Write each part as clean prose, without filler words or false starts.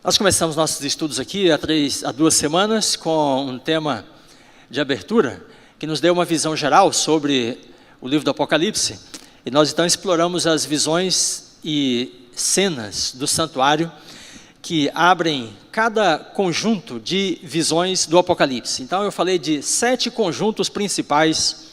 Nós começamos nossos estudos aqui há 2 semanas com um tema de abertura que nos deu uma visão geral sobre o livro do Apocalipse. E nós então exploramos as visões e cenas do santuário que abrem cada conjunto de visões do Apocalipse. Então eu falei de 7 conjuntos principais.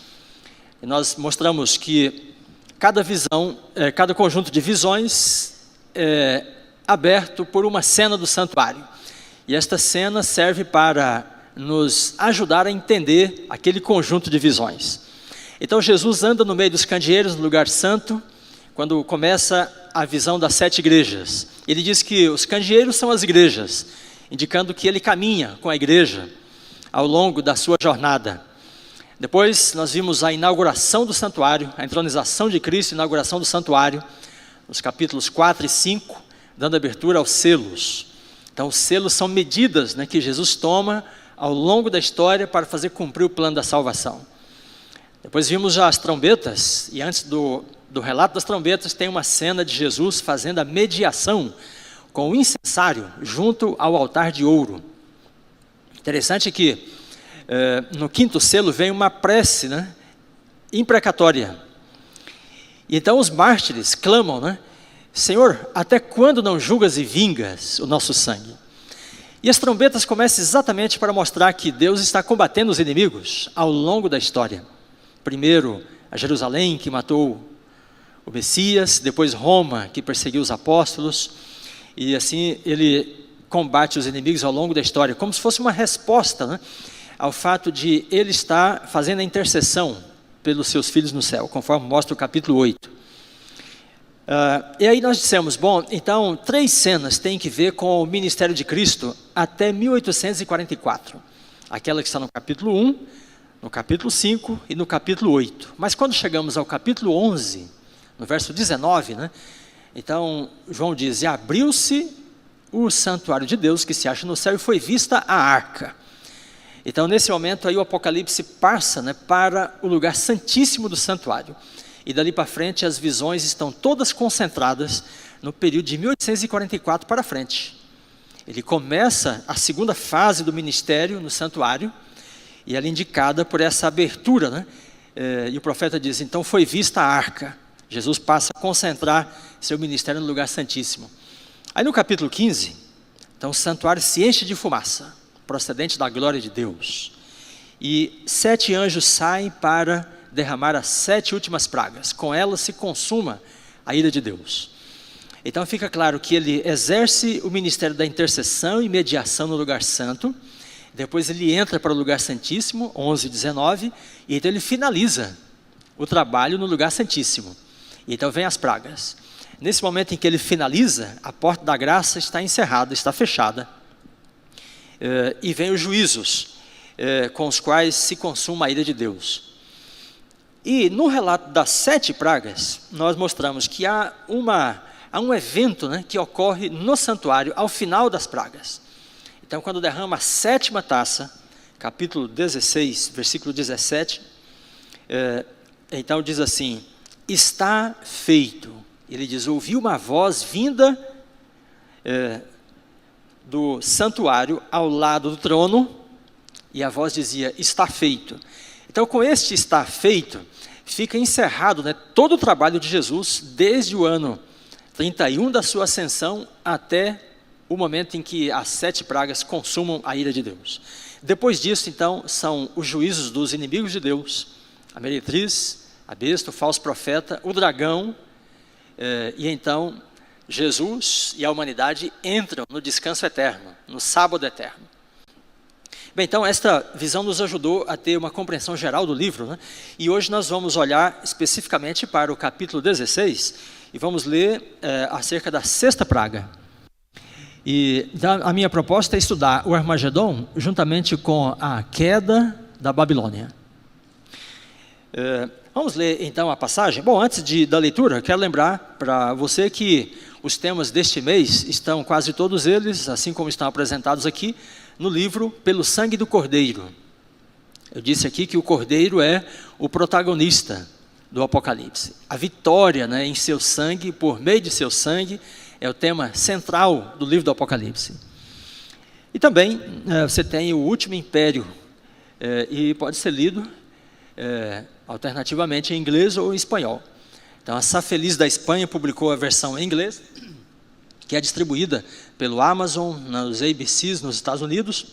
E nós mostramos que cada conjunto de visões é aberto por uma cena do santuário. E esta cena serve para nos ajudar a entender aquele conjunto de visões. Então Jesus anda no meio dos candeeiros no lugar santo, quando começa a visão das 7 igrejas. Ele diz que os candeeiros são as igrejas, indicando que ele caminha com a igreja ao longo da sua jornada. Depois nós vimos a inauguração do santuário, a entronização de Cristo, a inauguração do santuário, nos capítulos 4 e 5, dando abertura aos selos. Então os selos são medidas, que Jesus toma ao longo da história para fazer cumprir o plano da salvação. Depois vimos já as trombetas, e antes do relato das trombetas tem uma cena de Jesus fazendo a mediação com o incensário junto ao altar de ouro. Interessante que no 5º selo vem uma prece imprecatória. E então os mártires clamam, Senhor, até quando não julgas e vingas o nosso sangue? E as trombetas começam exatamente para mostrar que Deus está combatendo os inimigos ao longo da história. Primeiro a Jerusalém, que matou o Messias, depois Roma, que perseguiu os apóstolos, e assim ele combate os inimigos ao longo da história, como se fosse uma resposta ao fato de ele estar fazendo a intercessão pelos seus filhos no céu, conforme mostra o capítulo 8. E aí nós dissemos, então 3 cenas têm que ver com o ministério de Cristo até 1844. Aquela que está no capítulo 1, no capítulo 5 e no capítulo 8. Mas quando chegamos ao capítulo 11, no verso 19, então João diz, e abriu-se o santuário de Deus que se acha no céu e foi vista a arca. Então nesse momento aí o Apocalipse passa para o lugar santíssimo do santuário. E dali para frente as visões estão todas concentradas no período de 1844 para frente. Ele começa a segunda fase do ministério no santuário, e ela é indicada por essa abertura, e o profeta diz, então foi vista a arca. Jesus passa a concentrar seu ministério no lugar santíssimo. Aí no capítulo 15, então o santuário se enche de fumaça, procedente da glória de Deus. E 7 anjos saem para derramar as 7 últimas pragas. Com elas se consuma a ira de Deus. Então fica claro que ele exerce o ministério da intercessão e mediação no lugar santo. Depois ele entra para o lugar santíssimo, 11 e 19, e então ele finaliza o trabalho no lugar santíssimo. E então vem as pragas. Nesse momento em que ele finaliza, a porta da graça está encerrada, está fechada. E vem os juízos, com os quais se consuma a ira de Deus. E no relato das 7 pragas, nós mostramos que há um evento que ocorre no santuário ao final das pragas. Então quando derrama a 7ª taça, capítulo 16, versículo 17, então diz assim, está feito. Ele diz, ouvi uma voz vinda do santuário ao lado do trono, e a voz dizia, está feito. Então com este está feito, fica encerrado todo o trabalho de Jesus, desde o ano 31 da sua ascensão, até o momento em que as 7 pragas consumam a ira de Deus. Depois disso, então, são os juízos dos inimigos de Deus, a meretriz, a besta, o falso profeta, o dragão, e então Jesus e a humanidade entram no descanso eterno, no sábado eterno. Bem, então esta visão nos ajudou a ter uma compreensão geral do livro, e hoje nós vamos olhar especificamente para o capítulo 16, e vamos ler acerca da 6ª praga. E a minha proposta é estudar o Armagedon juntamente com a queda da Babilônia. Vamos ler então a passagem? Antes da leitura, quero lembrar para você que os temas deste mês estão quase todos eles, assim como estão apresentados aqui, no livro Pelo Sangue do Cordeiro. Eu disse aqui que o Cordeiro é o protagonista do Apocalipse. A vitória em seu sangue, por meio de seu sangue, é o tema central do livro do Apocalipse. E também você tem o Último Império, e pode ser lido alternativamente em inglês ou em espanhol. Então a Safeliz da Espanha publicou a versão em inglês, que é distribuída pelo Amazon, nos ABCs nos Estados Unidos,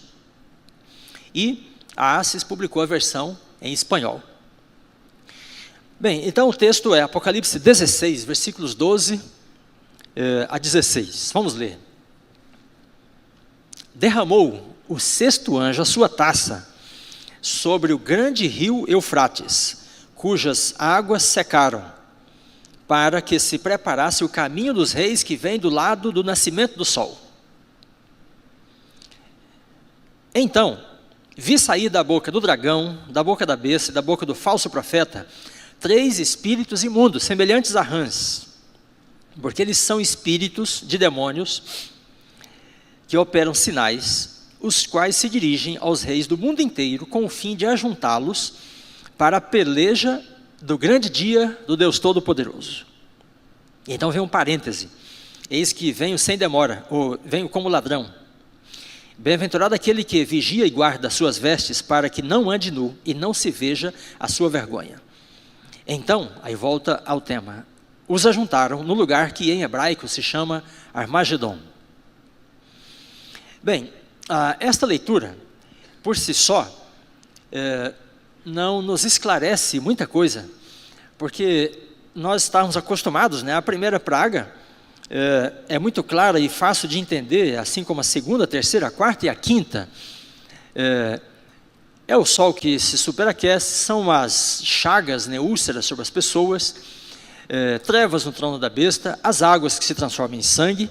e a Asis publicou a versão em espanhol. Bem, então o texto é Apocalipse 16, versículos 12 a 16. Vamos ler. Derramou o sexto anjo a sua taça sobre o grande rio Eufrates, cujas águas secaram, para que se preparasse o caminho dos reis que vem do lado do nascimento do sol. Então, vi sair da boca do dragão, da boca da besta e da boca do falso profeta, 3 espíritos imundos, semelhantes a rãs, porque eles são espíritos de demônios que operam sinais, os quais se dirigem aos reis do mundo inteiro com o fim de ajuntá-los para a peleja do grande dia do Deus Todo-Poderoso. Então vem um parêntese. Eis que venho sem demora, ou venho como ladrão. Bem-aventurado aquele que vigia e guarda as suas vestes, para que não ande nu e não se veja a sua vergonha. Então, aí volta ao tema. Os ajuntaram no lugar que em hebraico se chama Armagedon. Bem, esta leitura, por si só, não nos esclarece muita coisa, porque nós estamos acostumados, a primeira praga é muito clara e fácil de entender, assim como a segunda, a terceira, a quarta e a quinta. É o sol que se superaquece, são as chagas, úlceras sobre as pessoas, trevas no trono da besta, as águas que se transformam em sangue.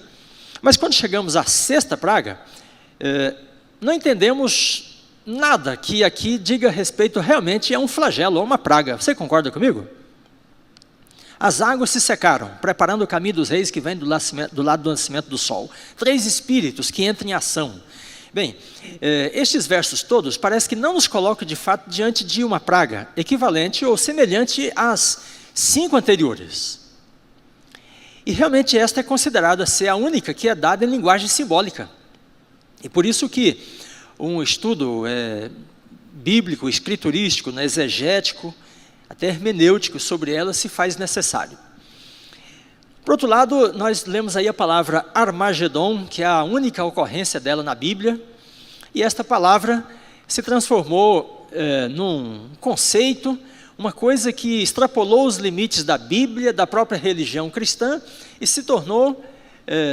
Mas quando chegamos à sexta praga, não entendemos nada que aqui diga respeito realmente a um flagelo, a uma praga. Você concorda comigo? As águas se secaram, preparando o caminho dos reis que vêm do lado do nascimento do sol. 3 espíritos que entram em ação. Bem, estes versos todos parece que não nos colocam de fato diante de uma praga equivalente ou semelhante às 5 anteriores. E realmente esta é considerada ser a única que é dada em linguagem simbólica. E por isso que um estudo bíblico, escriturístico, exegético, até hermenêutico sobre ela se faz necessário. Por outro lado, nós lemos aí a palavra Armagedon, que é a única ocorrência dela na Bíblia, e esta palavra se transformou num conceito, uma coisa que extrapolou os limites da Bíblia, da própria religião cristã, e se tornou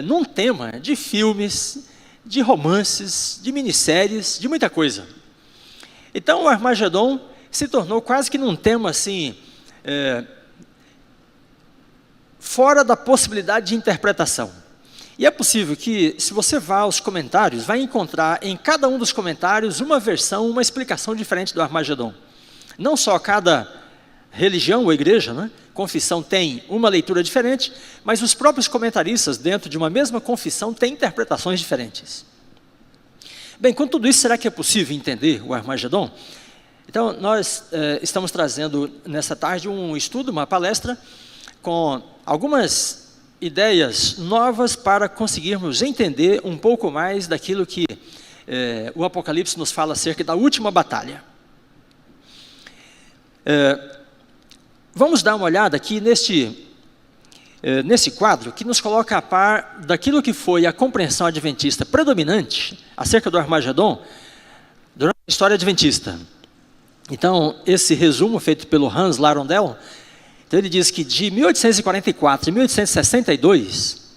num tema de filmes, de romances, de minisséries, de muita coisa. Então o Armagedon se tornou quase que num tema assim, fora da possibilidade de interpretação. E é possível que, se você vá aos comentários, vai encontrar em cada um dos comentários uma versão, uma explicação diferente do Armagedon. Não só cada religião ou igreja, confissão tem uma leitura diferente, mas os próprios comentaristas dentro de uma mesma confissão têm interpretações diferentes. Bem, com tudo isso, será que é possível entender o Armagedon? Então, nós estamos trazendo nessa tarde um estudo, uma palestra, com algumas ideias novas para conseguirmos entender um pouco mais daquilo que o Apocalipse nos fala acerca da última batalha. Vamos dar uma olhada aqui nesse quadro que nos coloca a par daquilo que foi a compreensão adventista predominante acerca do Armagedon durante a história adventista. Então, esse resumo feito pelo Hans Larondel, então ele diz que de 1844 a 1862,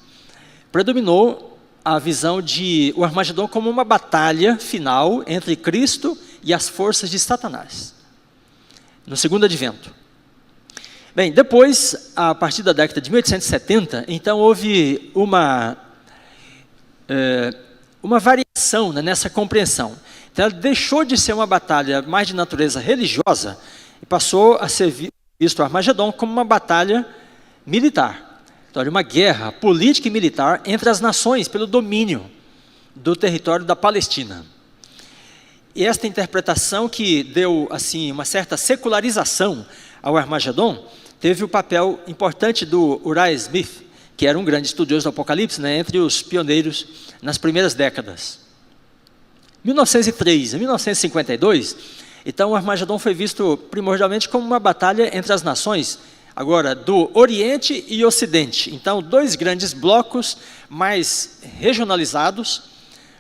predominou a visão de o Armagedon como uma batalha final entre Cristo e as forças de Satanás, no segundo advento. Bem, depois, a partir da década de 1870, então houve uma variação nessa compreensão. Então, ela deixou de ser uma batalha mais de natureza religiosa e passou a ser visto o Armagedon como uma batalha militar. Então, era uma guerra política e militar entre as nações pelo domínio do território da Palestina. E esta interpretação que deu assim uma certa secularização ao Armagedon teve o papel importante do Uriah Smith, que era um grande estudioso do Apocalipse, né, entre os pioneiros nas primeiras décadas. 1903 a 1952, então o Armagedon foi visto primordialmente como uma batalha entre as nações, agora do Oriente e Ocidente. Então, dois grandes blocos mais regionalizados,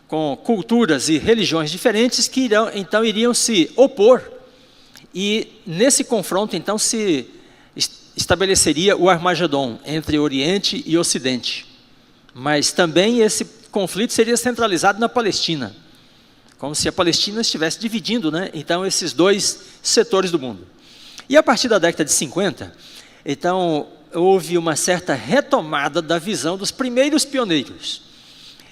com culturas e religiões diferentes, que iriam se opor, e nesse confronto, então, se estabeleceria o Armagedon entre Oriente e Ocidente. Mas também esse conflito seria centralizado na Palestina, como se a Palestina estivesse dividindo, né, então, esses dois setores do mundo. E a partir da década de 50, então, houve uma certa retomada da visão dos primeiros pioneiros.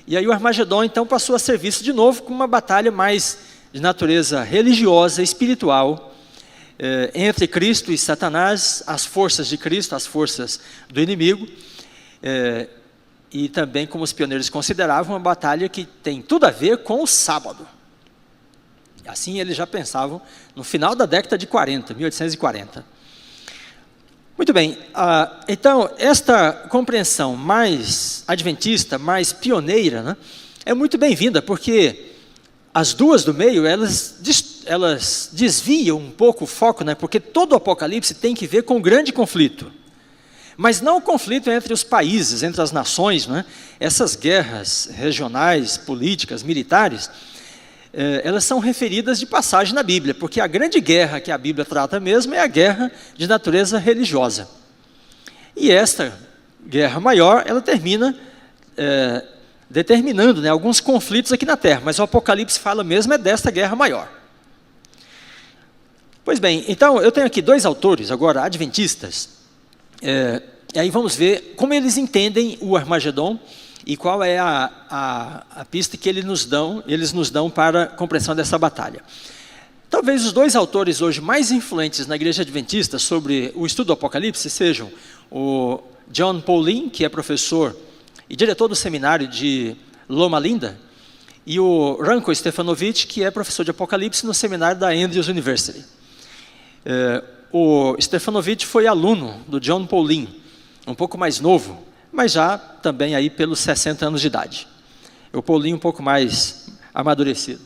E aí o Armagedon, então, passou a ser visto de novo como uma batalha mais de natureza religiosa, espiritual, entre Cristo e Satanás, as forças de Cristo, as forças do inimigo, e também, como os pioneiros consideravam, uma batalha que tem tudo a ver com o sábado. Assim eles já pensavam no final da década de 40, 1840. Muito bem, então esta compreensão mais adventista, mais pioneira, né, é muito bem-vinda, porque as duas do meio, elas desviam um pouco o foco, né, porque todo o Apocalipse tem que ver com um grande conflito. Mas não o conflito entre os países, entre as nações, né, essas guerras regionais, políticas, militares, elas são referidas de passagem na Bíblia, porque a grande guerra que a Bíblia trata mesmo é a guerra de natureza religiosa. E esta guerra maior, ela termina determinando, né, alguns conflitos aqui na Terra, mas o Apocalipse fala mesmo desta guerra maior. Pois bem, então eu tenho aqui dois autores agora, adventistas, e aí vamos ver como eles entendem o Armagedon, e qual é a pista que eles nos dão para a compreensão dessa batalha. Talvez os dois autores hoje mais influentes na igreja adventista sobre o estudo do Apocalipse sejam o John Paulin, que é professor e diretor do seminário de Loma Linda, e o Ranko Stefanovic, que é professor de Apocalipse no seminário da Andrews University. O Stefanovic foi aluno do John Paulin, um pouco mais novo, mas já também aí pelos 60 anos de idade. O Paulinho um pouco mais amadurecido.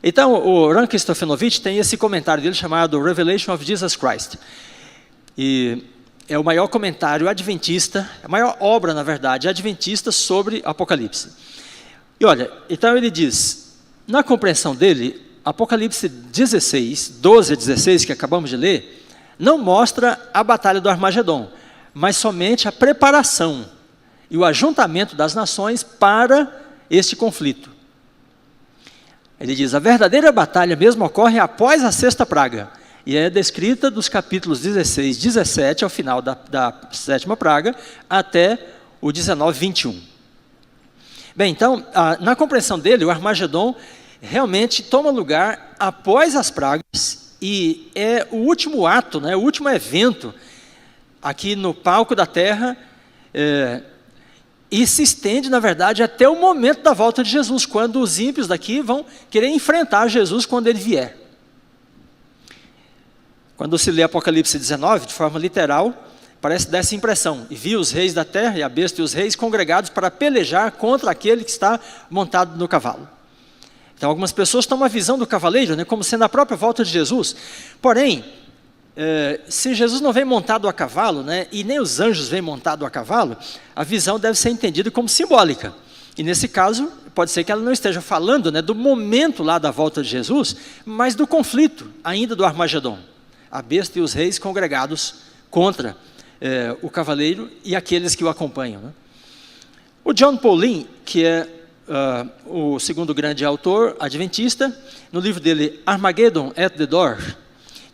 Então, o Ranko Stefanovic tem esse comentário dele chamado Revelation of Jesus Christ. E é o maior comentário adventista, a maior obra, na verdade, adventista sobre Apocalipse. E olha, então ele diz, na compreensão dele, Apocalipse 16, 12 a 16, que acabamos de ler, não mostra a batalha do Armagedon, mas somente a preparação e o ajuntamento das nações para este conflito. Ele diz, a verdadeira batalha mesmo ocorre após a sexta praga, e é descrita dos capítulos 16, 17, ao final da sétima praga, até o 19, 21. Bem, então, na compreensão dele, o Armagedon realmente toma lugar após as pragas, e é o último ato, né, o último evento, aqui no palco da terra, e se estende, na verdade, até o momento da volta de Jesus, quando os ímpios daqui vão querer enfrentar Jesus quando ele vier. Quando se lê Apocalipse 19, de forma literal, parece dar essa impressão. E vi os reis da terra, e a besta e os reis, congregados para pelejar contra aquele que está montado no cavalo. Então, algumas pessoas têm uma visão do cavaleiro, né, como sendo a própria volta de Jesus. Porém, se Jesus não vem montado a cavalo, né, e nem os anjos vêm montado a cavalo, a visão deve ser entendida como simbólica. E nesse caso, pode ser que ela não esteja falando, né, do momento lá da volta de Jesus, mas do conflito ainda do Armagedon. A besta e os reis congregados contra o cavaleiro e aqueles que o acompanham. Né? O John Paulin, que é o segundo grande autor adventista, no livro dele Armageddon at the Door,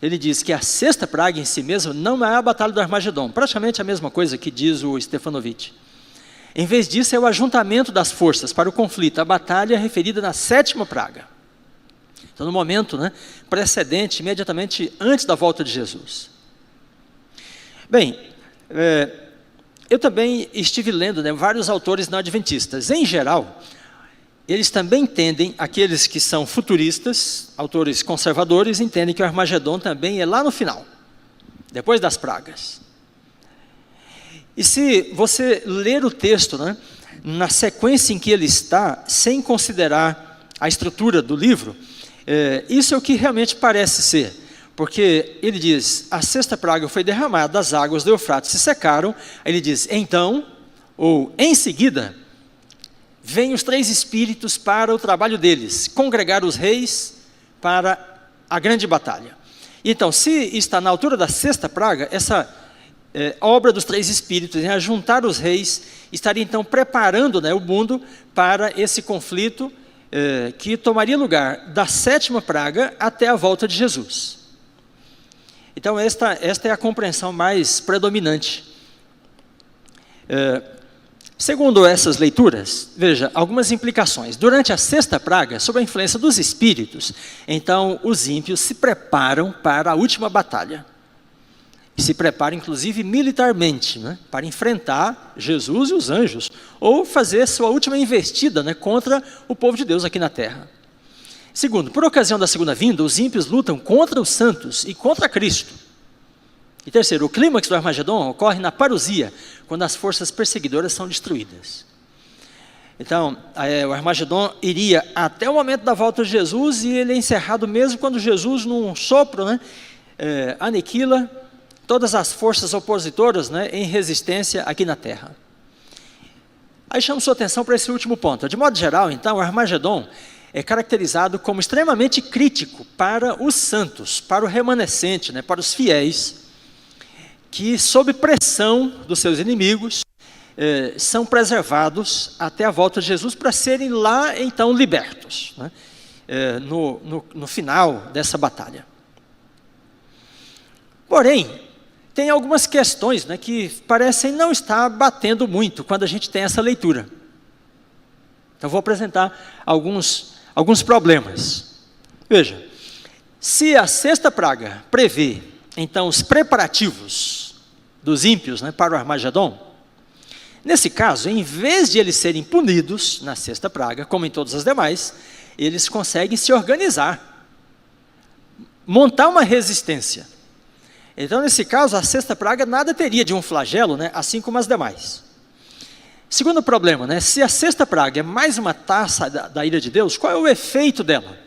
ele diz que a sexta praga em si mesma não é a batalha do Armagedon, praticamente a mesma coisa que diz o Stefanovic. Em vez disso, é o ajuntamento das forças para o conflito. A batalha é referida na sétima praga. Então, no momento, né, precedente, imediatamente antes da volta de Jesus. Bem, eu também estive lendo, né, vários autores não adventistas. Em geral, eles também entendem, aqueles que são futuristas, autores conservadores, entendem que o Armagedon também é lá no final, depois das pragas. E se você ler o texto, né, na sequência em que ele está, sem considerar a estrutura do livro, isso é o que realmente parece ser. Porque ele diz, a sexta praga foi derramada, as águas do Eufrates se secaram. Aí ele diz, então, ou em seguida, vêm os 3 espíritos para o trabalho deles, congregar os reis para a grande batalha. Então, se está na altura da sexta praga, essa obra dos 3 espíritos, a juntar os reis, estaria então preparando, né, o mundo para esse conflito que tomaria lugar da 7ª praga até a volta de Jesus. Então, esta é a compreensão mais predominante. Segundo essas leituras, veja, algumas implicações. Durante a sexta praga, sob a influência dos espíritos, então os ímpios se preparam para a última batalha. E se preparam, inclusive, militarmente, né, para enfrentar Jesus e os anjos, ou fazer sua última investida, né, contra o povo de Deus aqui na terra. Segundo, por ocasião da segunda vinda, os ímpios lutam contra os santos e contra Cristo. E terceiro, o clímax do Armagedon ocorre na parousia, quando as forças perseguidoras são destruídas. Então, o Armagedon iria até o momento da volta de Jesus, e ele é encerrado mesmo quando Jesus, num sopro, né, aniquila todas as forças opositoras, né, em resistência aqui na terra. Aí chamo sua atenção para esse último ponto. De modo geral, então, o Armagedon é caracterizado como extremamente crítico para os santos, para o remanescente, né, para os fiéis, que sob pressão dos seus inimigos, são preservados até a volta de Jesus para serem lá então libertos, né, no final dessa batalha. Porém, tem algumas questões, né, que parecem não estar batendo muito quando a gente tem essa leitura. Então vou apresentar alguns problemas. Veja, se a sexta praga prevê então os preparativos dos ímpios, né, para o Armagedon, nesse caso, em vez de eles serem punidos na sexta praga, como em todas as demais, eles conseguem se organizar, montar uma resistência. Então, nesse caso, a sexta praga nada teria de um flagelo, né, assim como as demais. Segundo problema, né, se a sexta praga é mais uma taça da ira de Deus, qual é o efeito dela?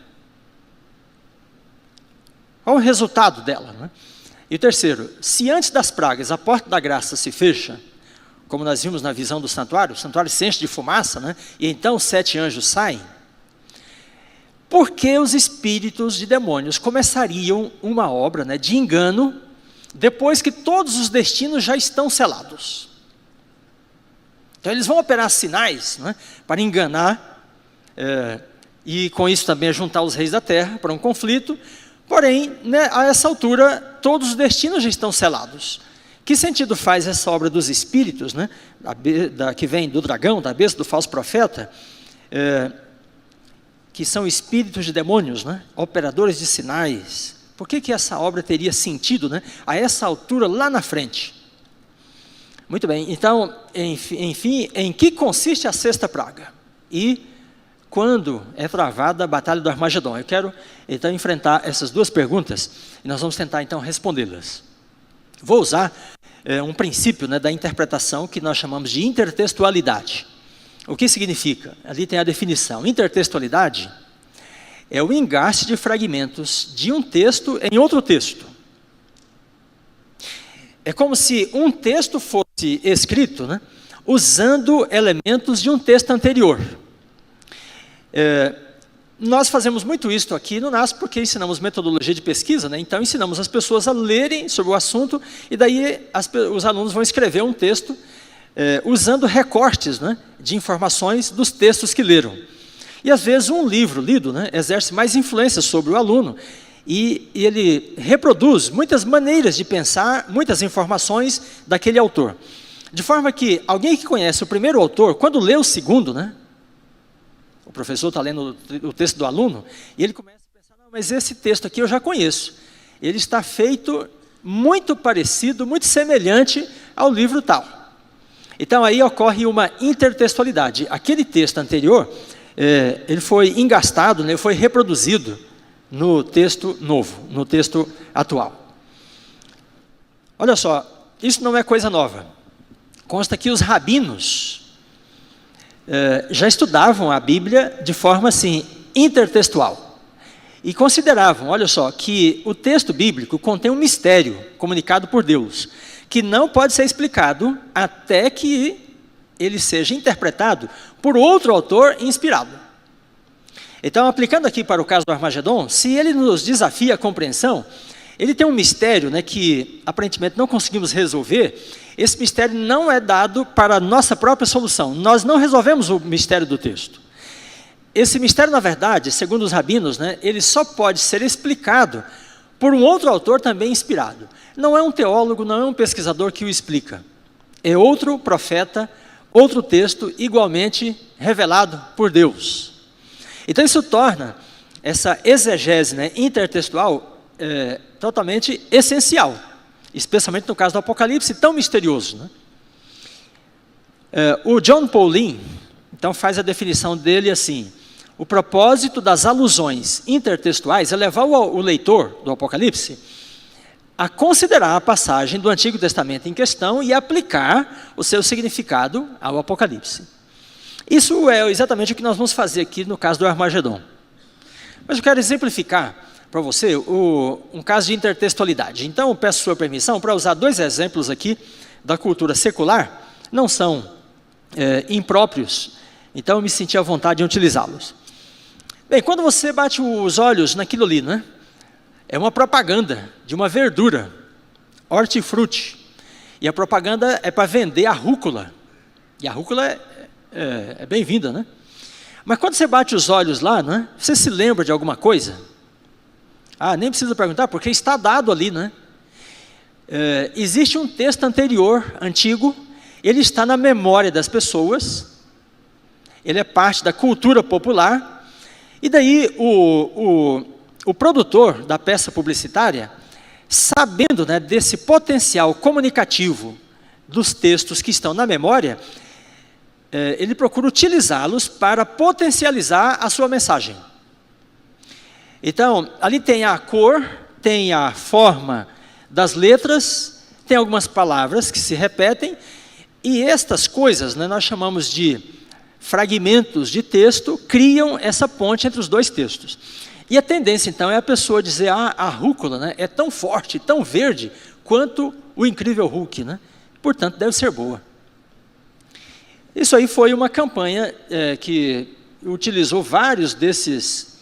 Qual o resultado dela, né? E o terceiro, se antes das pragas a porta da graça se fecha, como nós vimos na visão do santuário, o santuário se enche de fumaça, né, e então os 7 anjos saem, por que os espíritos de demônios começariam uma obra, né, de engano, depois que todos os destinos já estão selados? Então eles vão operar sinais, né, para enganar, e com isso também juntar os reis da terra para um conflito. Porém, né, a essa altura, todos os destinos já estão selados. Que sentido faz essa obra dos espíritos, né, que vem do dragão, da besta, do falso profeta, que são espíritos de demônios, né, operadores de sinais? Por que essa obra teria sentido, né, a essa altura lá na frente? Muito bem, então, enfim, em que consiste a sexta praga? E quando é travada a batalha do Armagedon? Eu quero então enfrentar essas duas perguntas e nós vamos tentar então respondê-las. Vou usar um princípio, né, da interpretação que nós chamamos de intertextualidade. O que significa? Ali tem a definição. Intertextualidade é o engaste de fragmentos de um texto em outro texto. É como se um texto fosse escrito, né, usando elementos de um texto anterior. Nós fazemos muito isso aqui no NASP porque ensinamos metodologia de pesquisa, né? Então ensinamos as pessoas a lerem sobre o assunto e daí os alunos vão escrever um texto usando recortes, né, de informações dos textos que leram. E às vezes um livro lido, né, exerce mais influência sobre o aluno e ele reproduz muitas maneiras de pensar, muitas informações daquele autor. De forma que alguém que conhece o primeiro autor, quando lê o segundo, né, o professor está lendo o texto do aluno, e ele começa a pensar, não, mas esse texto aqui eu já conheço. Ele está feito muito parecido, muito semelhante ao livro tal. Então aí ocorre uma intertextualidade. Aquele texto anterior, ele foi engastado, né, foi reproduzido no texto novo, no texto atual. Olha só, isso não é coisa nova. consta que os rabinos já estudavam a Bíblia de forma assim, intertextual. E consideravam, olha só, que o texto bíblico contém um mistério comunicado por Deus, que não pode ser explicado até que ele seja interpretado por outro autor inspirado. Então, aplicando aqui para o caso do Armagedon, se ele nos desafia a compreensão, ele tem um mistério, né, que aparentemente não conseguimos resolver. Esse mistério não é dado para a nossa própria solução. Nós não resolvemos o mistério do texto. Esse mistério, na verdade, segundo os rabinos, né, ele só pode ser explicado por um outro autor também inspirado. Não é um teólogo, não é um pesquisador que o explica. É outro profeta, outro texto igualmente revelado por Deus. Então isso torna essa exegese, né, intertextual totalmente essencial, especialmente no caso do Apocalipse, tão misterioso, né? O John Paulin, então, faz a definição dele assim: o propósito das alusões intertextuais é levar o leitor do Apocalipse a considerar a passagem do Antigo Testamento em questão e aplicar o seu significado ao Apocalipse. Isso é exatamente o que nós vamos fazer aqui no caso do Armagedon. Mas eu quero exemplificar para você um caso de intertextualidade. Então, eu peço sua permissão para usar 2 exemplos aqui da cultura secular, não são impróprios, então eu me senti à vontade em utilizá-los. Bem, quando você bate os olhos naquilo ali, né? É uma propaganda de uma verdura, hortifruti, e a propaganda é para vender a rúcula, e a rúcula é bem-vinda, né? Mas quando você bate os olhos lá, né, você se lembra de alguma coisa? Nem precisa perguntar, porque está dado ali, né? Existe um texto anterior, antigo, ele está na memória das pessoas, ele é parte da cultura popular, e daí o produtor da peça publicitária, sabendo, né, desse potencial comunicativo dos textos que estão na memória, ele procura utilizá-los para potencializar a sua mensagem. Então, ali tem a cor, tem a forma das letras, tem algumas palavras que se repetem, e estas coisas, né, nós chamamos de fragmentos de texto, criam essa ponte entre os 2 textos. E a tendência, então, é a pessoa dizer: a rúcula, né, é tão forte, tão verde, quanto o incrível Hulk, né? Portanto, deve ser boa. Isso aí foi uma campanha que utilizou vários desses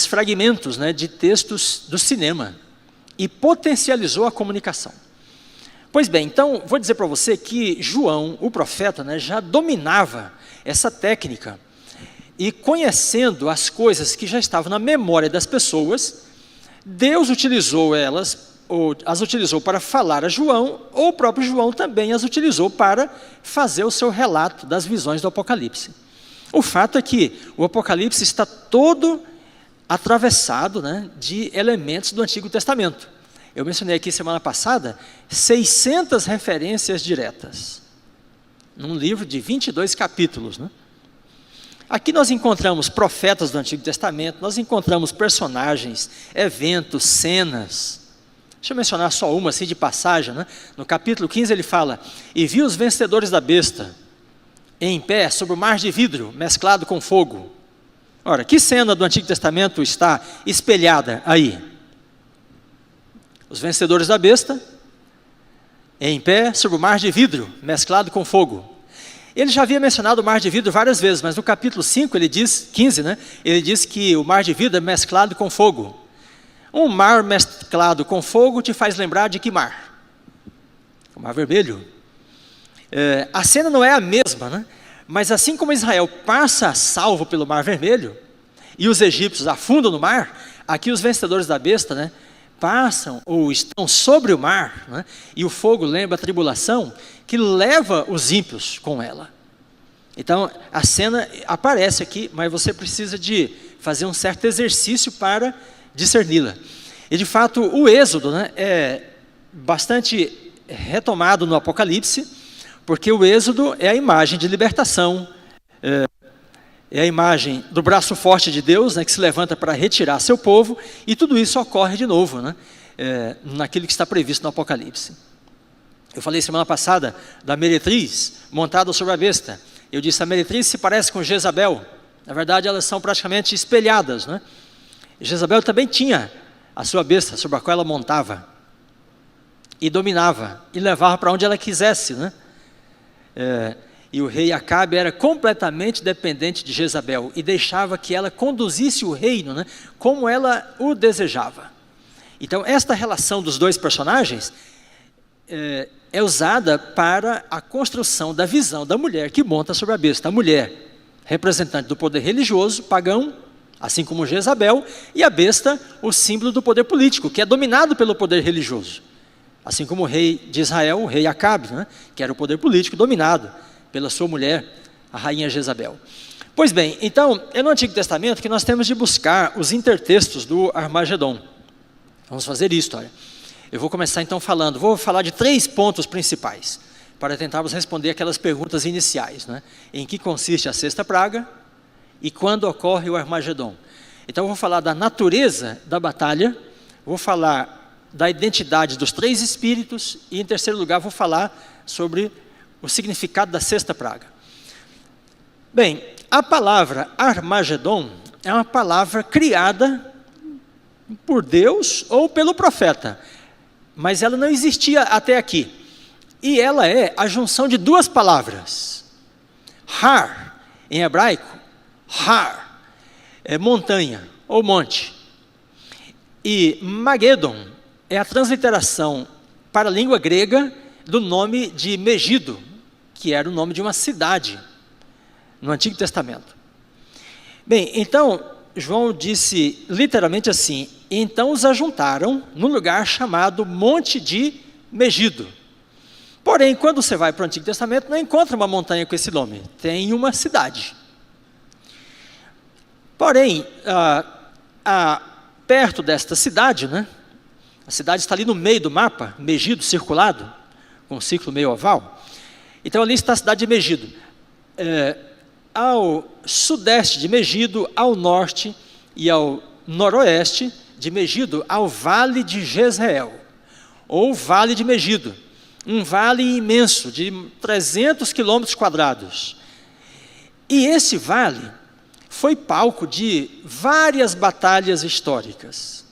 fragmentos, né, de textos do cinema e potencializou a comunicação. Pois bem, então, vou dizer para você que João, o profeta, né, já dominava essa técnica, e conhecendo as coisas que já estavam na memória das pessoas, Deus utilizou elas, ou as utilizou para falar a João, ou o próprio João também as utilizou para fazer o seu relato das visões do Apocalipse. O fato é que o Apocalipse está todo atravessado, né, de elementos do Antigo Testamento. Eu mencionei aqui semana passada 600 referências diretas, num livro de 22 capítulos, né? Aqui nós encontramos profetas do Antigo Testamento, nós encontramos personagens, eventos, cenas. Deixa eu mencionar só uma assim de passagem, né? No capítulo 15 ele fala: e vi os vencedores da besta em pé sobre o mar de vidro mesclado com fogo. Ora, que cena do Antigo Testamento está espelhada aí? Os vencedores da besta em pé sobre o mar de vidro mesclado com fogo. Ele já havia mencionado o mar de vidro várias vezes, mas no capítulo 5, ele diz, 15, né? Ele diz que o mar de vidro é mesclado com fogo. Um mar mesclado com fogo te faz lembrar de que mar? O Mar Vermelho. A cena não é a mesma, né? Mas assim como Israel passa salvo pelo Mar Vermelho, e os egípcios afundam no mar, aqui os vencedores da besta, né, passam ou estão sobre o mar, né, e o fogo lembra a tribulação que leva os ímpios com ela. Então, a cena aparece aqui, mas você precisa de fazer um certo exercício para discerni-la. E, de fato, o Êxodo, né, é bastante retomado no Apocalipse, porque o Êxodo é a imagem de libertação, é a imagem do braço forte de Deus, né, que se levanta para retirar seu povo, e tudo isso ocorre de novo, né, naquilo que está previsto no Apocalipse. Eu falei semana passada da meretriz montada sobre a besta. Eu disse, a meretriz se parece com Jezabel. Na verdade, elas são praticamente espelhadas, né? Jezabel também tinha a sua besta sobre a qual ela montava e dominava e levava para onde ela quisesse, né? E o rei Acabe era completamente dependente de Jezabel e deixava que ela conduzisse o reino, né, como ela o desejava. Então, esta relação dos dois personagens é usada para a construção da visão da mulher que monta sobre a besta. A mulher, representante do poder religioso, pagão, assim como Jezabel, e a besta, o símbolo do poder político, que é dominado pelo poder religioso. Assim como o rei de Israel, o rei Acabe, né, que era o poder político dominado pela sua mulher, a rainha Jezabel. Pois bem, então, é no Antigo Testamento que nós temos de buscar os intertextos do Armagedon. Vamos fazer isso, olha. Eu vou começar então vou falar de 3 pontos principais, para tentarmos responder aquelas perguntas iniciais, né? Em que consiste a sexta praga e quando ocorre o Armagedon. Então eu vou falar da natureza da batalha, vou falar da identidade dos 3 espíritos e, em terceiro lugar, vou falar sobre o significado da sexta praga. Bem, a palavra Armagedon é uma palavra criada por Deus ou pelo profeta, mas ela não existia até aqui. E ela é a junção de 2 palavras. Har, em hebraico, Har, é montanha ou monte. E Magedon é a transliteração para a língua grega do nome de Megido, que era o nome de uma cidade no Antigo Testamento. Bem, então, João disse literalmente assim, então os ajuntaram no lugar chamado Monte de Megido. Porém, quando você vai para o Antigo Testamento, não encontra uma montanha com esse nome, tem uma cidade. Porém, perto desta cidade, né, a cidade está ali no meio do mapa, Megido, circulado, com um círculo meio oval. Então ali está a cidade de Megido. Ao sudeste de Megido, ao norte e ao noroeste de Megido, ao vale de Jezreel, ou vale de Megido, um vale imenso de 300 quilômetros quadrados. E esse vale foi palco de várias batalhas históricas,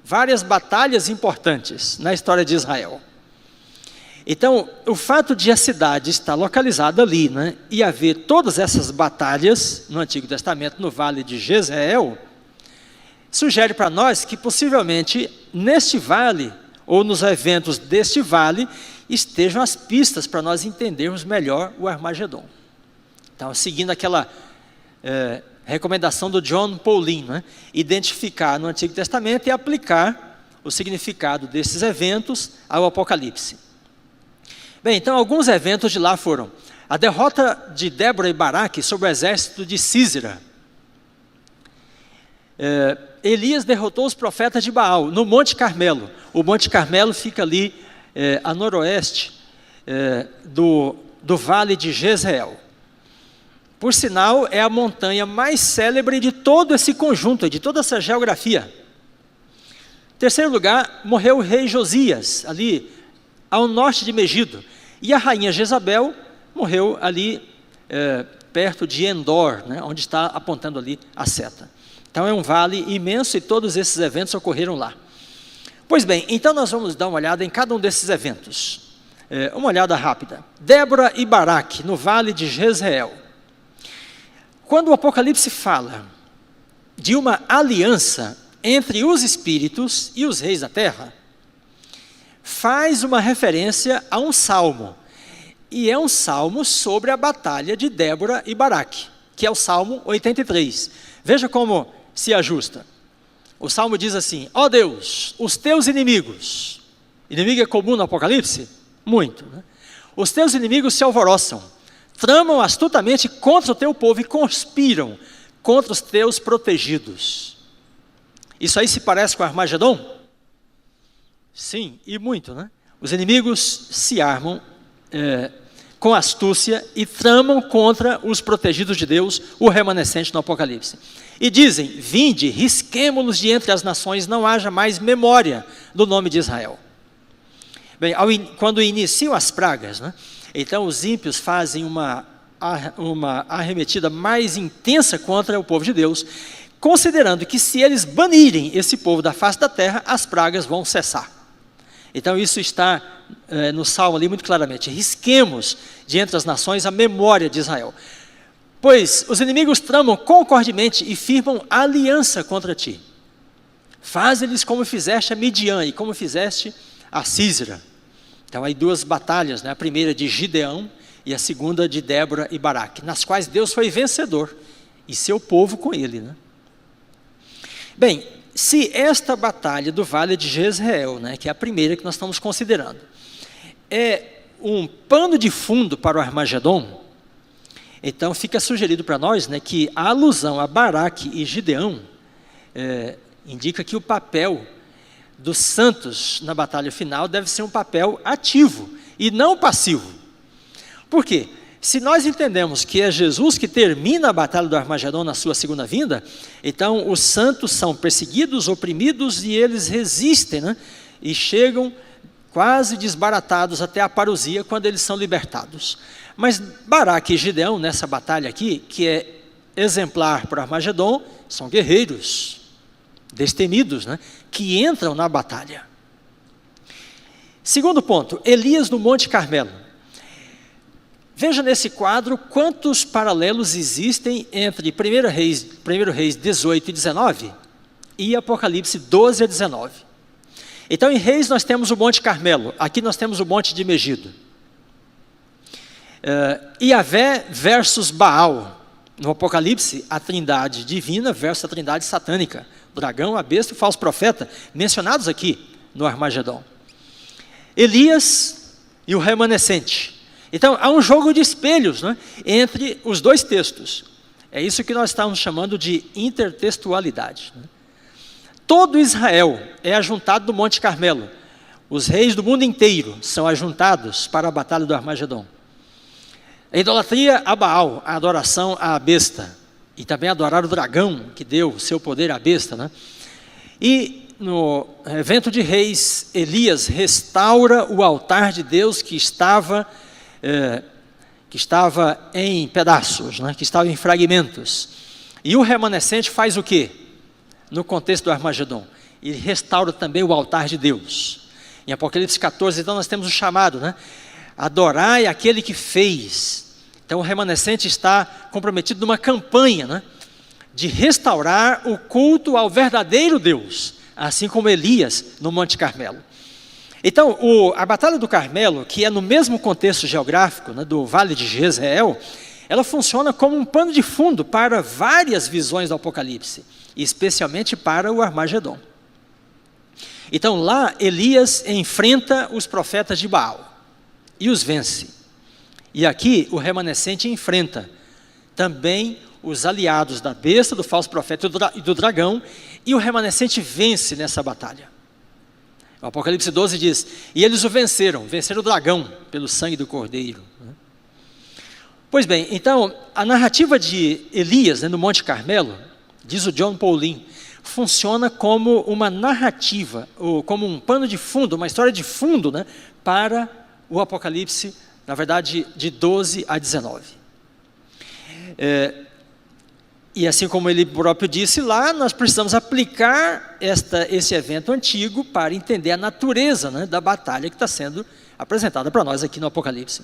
várias batalhas importantes na história de Israel. Então, o fato de a cidade estar localizada ali, né, e haver todas essas batalhas no Antigo Testamento, no Vale de Jezreel, sugere para nós que possivelmente neste vale, ou nos eventos deste vale, estejam as pistas para nós entendermos melhor o Armagedon. Então, seguindo aquela recomendação do John Paulin, né, identificar no Antigo Testamento e aplicar o significado desses eventos ao Apocalipse. Bem, então alguns eventos de lá foram a derrota de Débora e Baraque sobre o exército de Sísera. Elias derrotou os profetas de Baal no Monte Carmelo. O Monte Carmelo fica ali a noroeste do Vale de Jezreel. Por sinal, é a montanha mais célebre de todo esse conjunto, de toda essa geografia. Em terceiro lugar, morreu o rei Josias, ali ao norte de Megido. E a rainha Jezabel morreu ali perto de Endor, né, onde está apontando ali a seta. Então é um vale imenso e todos esses eventos ocorreram lá. Pois bem, então nós vamos dar uma olhada em cada um desses eventos. Uma olhada rápida. Débora e Baraque, no vale de Jezreel. Quando o Apocalipse fala de uma aliança entre os espíritos e os reis da terra, faz uma referência a um salmo, e é um salmo sobre a batalha de Débora e Baraque, que é o Salmo 83. Veja como se ajusta. O salmo diz assim: ó Deus, os teus inimigos, inimigo é comum no Apocalipse? Muito, né? Os teus inimigos se alvoroçam, tramam astutamente contra o teu povo e conspiram contra os teus protegidos. Isso aí se parece com Armagedon? Sim, e muito, né? Os inimigos se armam com astúcia e tramam contra os protegidos de Deus, o remanescente no Apocalipse. E dizem: vinde, risquemo-los de entre as nações, não haja mais memória do nome de Israel. Bem, quando iniciam as pragas, né, então os ímpios fazem uma arremetida mais intensa contra o povo de Deus, considerando que se eles banirem esse povo da face da terra, as pragas vão cessar. Então isso está no Salmo ali muito claramente: risquemos de entre as nações a memória de Israel, pois os inimigos tramam concordemente e firmam aliança contra ti. Faze-lhes como fizeste a Midian e como fizeste a Sísera. Então aí duas batalhas, né? A primeira de Gideão e a segunda de Débora e Baraque, nas quais Deus foi vencedor e seu povo com ele, né? Bem, se esta batalha do Vale de Jezreel, né, que é a primeira que nós estamos considerando, é um pano de fundo para o Armagedon, então fica sugerido para nós, né, que a alusão a Baraque e Gideão indica que o papel dos santos na batalha final deve ser um papel ativo e não passivo. Por quê? Se nós entendemos que é Jesus que termina a batalha do Armagedon na sua segunda vinda, então os santos são perseguidos, oprimidos e eles resistem, né? E chegam quase desbaratados até a parousia quando eles são libertados. Mas Baraque e Gideão, nessa batalha aqui, que é exemplar para o Armagedon, são guerreiros destemidos, né? Que entram na batalha. Segundo ponto, Elias no Monte Carmelo. Veja nesse quadro quantos paralelos existem entre 1 Reis 18 e 19 e Apocalipse 12 a 19. Então em Reis nós temos o Monte Carmelo, aqui nós temos o Monte de Megido. Iavé versus Baal, no Apocalipse a trindade divina versus a trindade satânica, o dragão, a besta e o falso profeta, mencionados aqui no Armagedon. Elias e o remanescente. Então, há um jogo de espelhos, né, entre os dois textos. É isso que nós estamos chamando de intertextualidade. Todo Israel é ajuntado do Monte Carmelo. Os reis do mundo inteiro são ajuntados para a batalha do Armagedon. A idolatria a Baal, a adoração à besta. E também adorar o dragão, que deu o seu poder à besta, né? E no evento de Reis, Elias restaura o altar de Deus que estava em pedaços, né? Que estava em fragmentos. E o remanescente faz o quê? No contexto do Armagedon, ele restaura também o altar de Deus. Em Apocalipse 14, então nós temos o chamado, né? Adorai aquele que fez. Então o remanescente está comprometido numa campanha, né, de restaurar o culto ao verdadeiro Deus, assim como Elias no Monte Carmelo. Então a Batalha do Carmelo, que é no mesmo contexto geográfico, né, do Vale de Jezreel, ela funciona como um pano de fundo para várias visões do Apocalipse, especialmente para o Armagedon. Então lá Elias enfrenta os profetas de Baal e os vence. E aqui o remanescente enfrenta também os aliados da besta, do falso profeta e do dragão, e o remanescente vence nessa batalha. O Apocalipse 12 diz: e eles o venceram o dragão pelo sangue do cordeiro. Pois bem, então a narrativa de Elias, né, no Monte Carmelo, diz o John Paulin, funciona como uma narrativa, ou como um pano de fundo, uma história de fundo, né, para o Apocalipse, na verdade, de 12 a 19. E assim como ele próprio disse lá, nós precisamos aplicar esse evento antigo para entender a natureza, né, da batalha que está sendo apresentada para nós aqui no Apocalipse.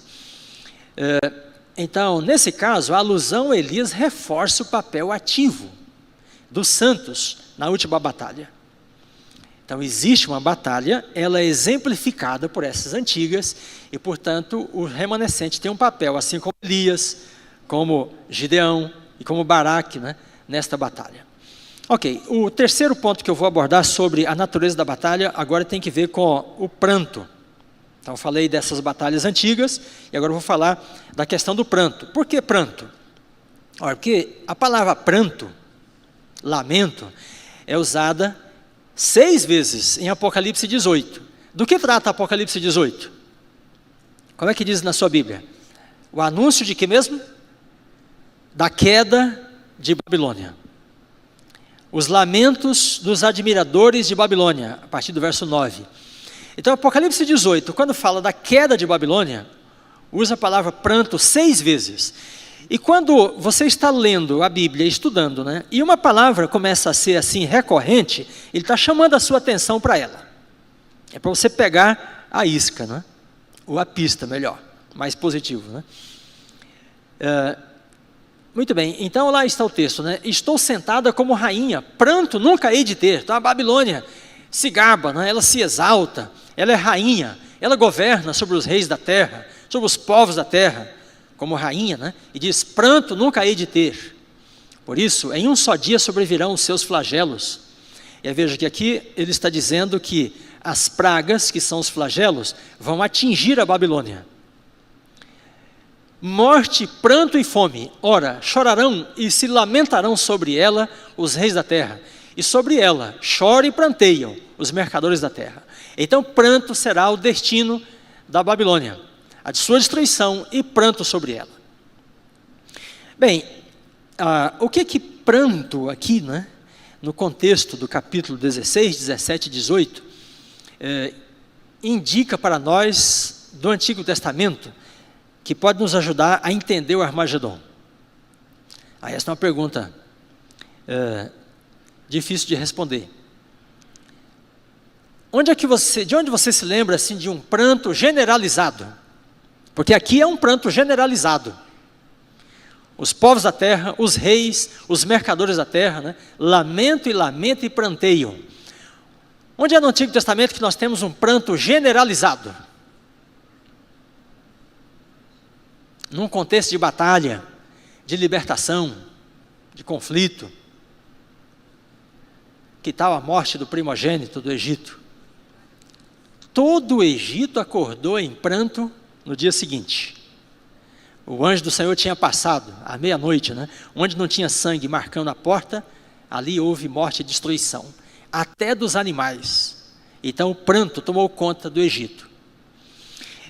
Então, nesse caso, a alusão a Elias reforça o papel ativo dos santos na última batalha. Então existe uma batalha, ela é exemplificada por essas antigas e, portanto, o remanescente tem um papel, assim como Elias, como Gideão e como Baraque, né, nesta batalha. Ok, o terceiro ponto que eu vou abordar sobre a natureza da batalha agora tem que ver com o pranto. Então eu falei dessas batalhas antigas e agora eu vou falar da questão do pranto. Por que pranto? Olha, porque a palavra pranto, lamento, é usada 6 vezes em Apocalipse 18. Do que trata Apocalipse 18? Como é que diz na sua Bíblia? O anúncio de que mesmo? Da queda de Babilônia. Os lamentos dos admiradores de Babilônia, a partir do verso 9. Então, Apocalipse 18, quando fala da queda de Babilônia, usa a palavra pranto 6 vezes. E quando você está lendo a Bíblia, estudando, né, e uma palavra começa a ser assim recorrente, ele está chamando a sua atenção para ela. É para você pegar a isca, né? Ou a pista, melhor, mais positivo, né? Muito bem, então lá está o texto, né? Estou sentada como rainha, pranto nunca hei de ter. Então a Babilônia se gaba, né? Ela se exalta, ela é rainha, ela governa sobre os reis da terra, sobre os povos da terra, como rainha, né? E diz, pranto nunca hei de ter. Por isso, em um só dia sobrevirão os seus flagelos. E veja que aqui ele está dizendo que as pragas, que são os flagelos, vão atingir a Babilônia. Morte, pranto e fome, ora, chorarão e se lamentarão sobre ela os reis da terra, e sobre ela choram e pranteiam os mercadores da terra. Então pranto será o destino da Babilônia, a de sua destruição e pranto sobre ela. Bem, o que pranto aqui, né, no contexto do capítulo 16, 17 e 18, indica para nós do Antigo Testamento, que pode nos ajudar a entender o Armagedon? Essa é uma pergunta difícil de responder. De onde você se lembra assim, de um pranto generalizado? Porque aqui é um pranto generalizado. Os povos da terra, os reis, os mercadores da terra, né, lamentam e pranteiam. Onde é no Antigo Testamento que nós temos um pranto generalizado? Num contexto de batalha, de libertação, de conflito. Que tal a morte do primogênito do Egito? Todo o Egito acordou em pranto no dia seguinte. O anjo do Senhor tinha passado à meia-noite, né? Onde não tinha sangue marcando a porta, ali houve morte e destruição, até dos animais. Então o pranto tomou conta do Egito.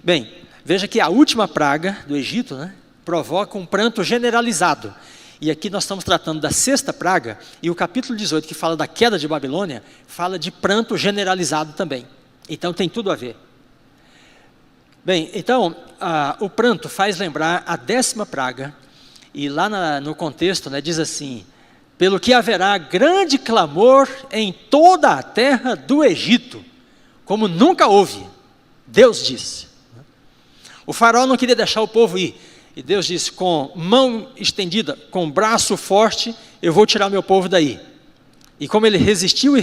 Bem, veja que a última praga do Egito, né, provoca um pranto generalizado. E aqui nós estamos tratando da 6ª praga, e o capítulo 18, que fala da queda de Babilônia, fala de pranto generalizado também. Então tem tudo a ver. Bem, então, o pranto faz lembrar a 10ª praga, e lá no contexto, né, diz assim, pelo que haverá grande clamor em toda a terra do Egito, como nunca houve, Deus disse. O faraó não queria deixar o povo ir, e Deus disse, com mão estendida, com braço forte, eu vou tirar meu povo daí. E como ele resistiu,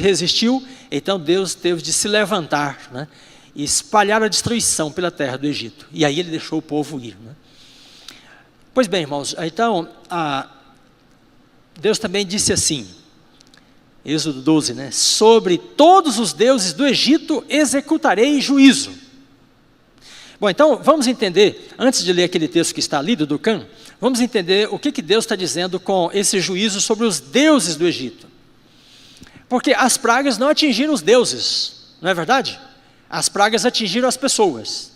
então Deus teve de se levantar, né, e espalhar a destruição pela terra do Egito. E aí ele deixou o povo ir, né? Pois bem, irmãos, então, Deus também disse assim, Êxodo 12, né? Sobre todos os deuses do Egito executarei juízo. Bom, então, vamos entender, antes de ler aquele texto que está ali, do Ducan, vamos entender o que Deus está dizendo com esse juízo sobre os deuses do Egito. Porque as pragas não atingiram os deuses, não é verdade? As pragas atingiram as pessoas.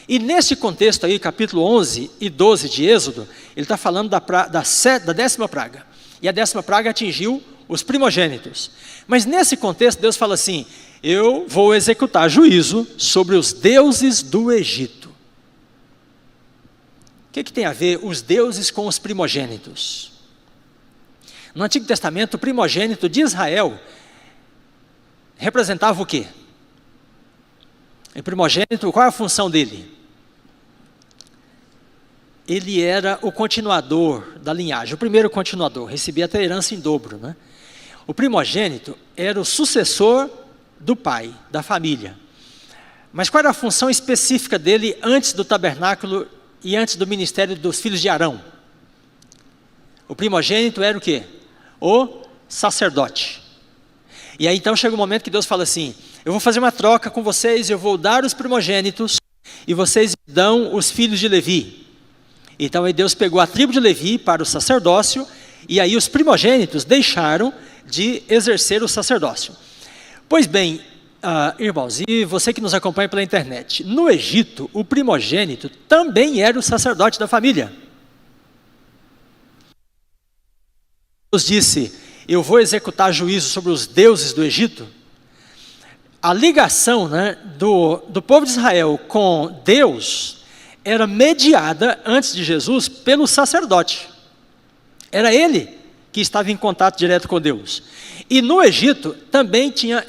E nesse contexto aí, capítulo 11 e 12 de Êxodo, ele está falando da 10ª praga. E a 10ª praga atingiu os primogênitos. Mas nesse contexto, Deus fala assim, eu vou executar juízo sobre os deuses do Egito. O que tem a ver os deuses com os primogênitos? No Antigo Testamento, o primogênito de Israel representava o quê? O primogênito, qual é a função dele? Ele era o continuador da linhagem, o primeiro continuador, recebia até herança em dobro, né? O primogênito era o sucessor do pai, da família. Mas qual era a função específica dele antes do tabernáculo e antes do ministério dos filhos de Arão? O primogênito era o quê? O sacerdote. E aí então chega um momento que Deus fala assim, eu vou fazer uma troca com vocês, eu vou dar os primogênitos e vocês dão os filhos de Levi. Então aí Deus pegou a tribo de Levi para o sacerdócio e aí os primogênitos deixaram de exercer o sacerdócio. Pois bem, irmãos, e você que nos acompanha pela internet, no Egito o primogênito também era o sacerdote da família. Deus disse, eu vou executar juízo sobre os deuses do Egito. a ligação, né, do povo de Israel com Deus era mediada, antes de Jesus, pelo sacerdote. Era ele que estava em contato direto com Deus. E no Egito também tinha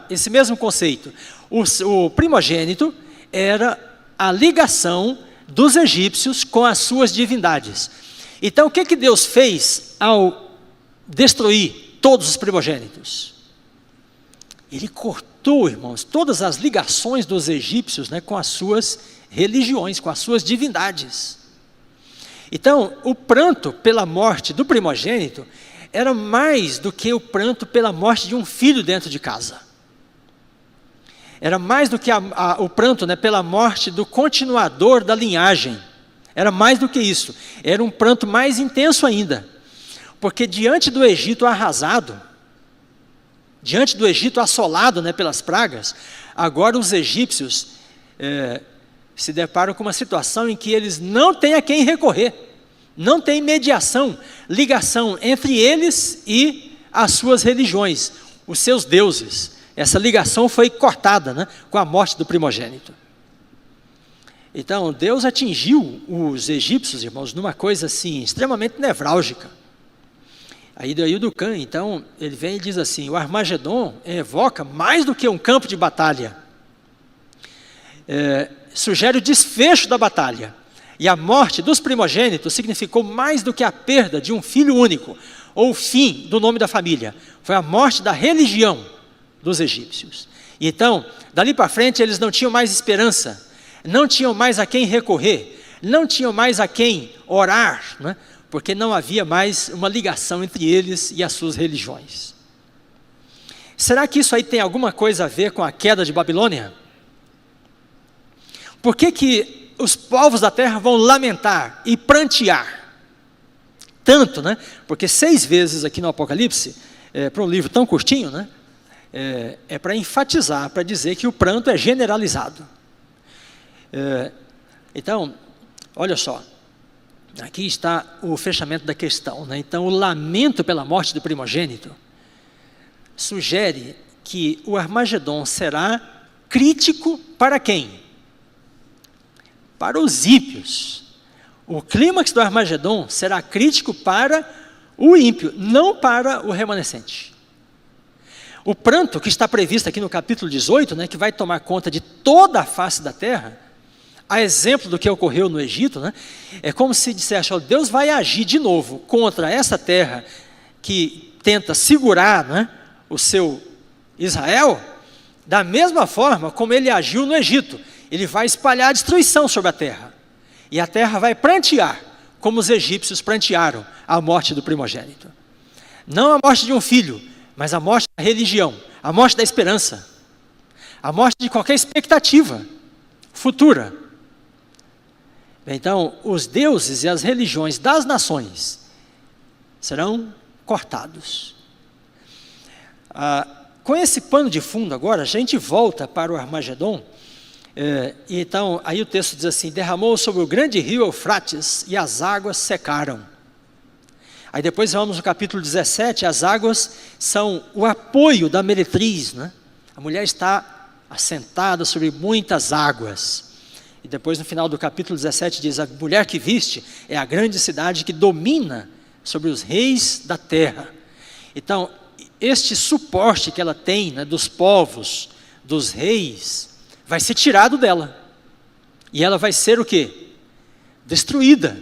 esse mesmo conceito. O primogênito era a ligação dos egípcios com as suas divindades. Então o que Deus fez ao destruir todos os primogênitos? Ele cortou, irmãos, todas as ligações dos egípcios, né, com as suas religiões, com as suas divindades. Então, o pranto pela morte do primogênito era mais do que o pranto pela morte de um filho dentro de casa. Era mais do que o pranto, né, pela morte do continuador da linhagem. Era mais do que isso. Era um pranto mais intenso ainda. Porque diante do Egito arrasado, diante do Egito assolado, né, pelas pragas, agora os egípcios se deparam com uma situação em que eles não têm a quem recorrer. Não tem mediação, ligação entre eles e as suas religiões, os seus deuses. Essa ligação foi cortada, né, com a morte do primogênito. Então, Deus atingiu os egípcios, irmãos, numa coisa assim, extremamente nevrálgica. Aí daí o Ducan, então, ele vem e diz assim: o Armagedon evoca mais do que um campo de batalha. Sugere o desfecho da batalha. E a morte dos primogênitos significou mais do que a perda de um filho único, ou o fim do nome da família. Foi a morte da religião dos egípcios. E então, dali para frente, eles não tinham mais esperança, não tinham mais a quem recorrer, não tinham mais a quem orar, né? Porque não havia mais uma ligação entre eles e as suas religiões. Será que isso aí tem alguma coisa a ver com a queda de Babilônia? Por que os povos da terra vão lamentar e prantear tanto, né? Porque 6 vezes aqui no Apocalipse, para um livro tão curtinho, né? É para enfatizar, para dizer que o pranto é generalizado. Então, olha só, aqui está o fechamento da questão, né? Então, o lamento pela morte do primogênito sugere que o Armagedon será crítico para quem? Para os ímpios. O clímax do Armagedon será crítico para o ímpio, não para o remanescente. O pranto que está previsto aqui no capítulo 18, né, que vai tomar conta de toda a face da terra, a exemplo do que ocorreu no Egito, né, é como se dissesse: ó, Deus vai agir de novo contra essa terra que tenta segurar, né, o seu Israel, da mesma forma como ele agiu no Egito. Ele vai espalhar a destruição sobre a terra. E a terra vai prantear, como os egípcios prantearam a morte do primogênito. Não a morte de um filho, mas a morte da religião, a morte da esperança, a morte de qualquer expectativa futura. Então, os deuses e as religiões das nações serão cortados. Com esse pano de fundo agora, a gente volta para o Armagedon. Então, aí o texto diz assim: derramou sobre o grande rio Eufrates e as águas secaram. Aí depois vamos no capítulo 17, as águas são o apoio da meretriz, né? A mulher está assentada sobre muitas águas. E depois no final do capítulo 17 diz: a mulher que viste é a grande cidade que domina sobre os reis da terra. Então, este suporte que ela tem, né, dos povos, dos reis, vai ser tirado dela. E ela vai ser o quê? Destruída.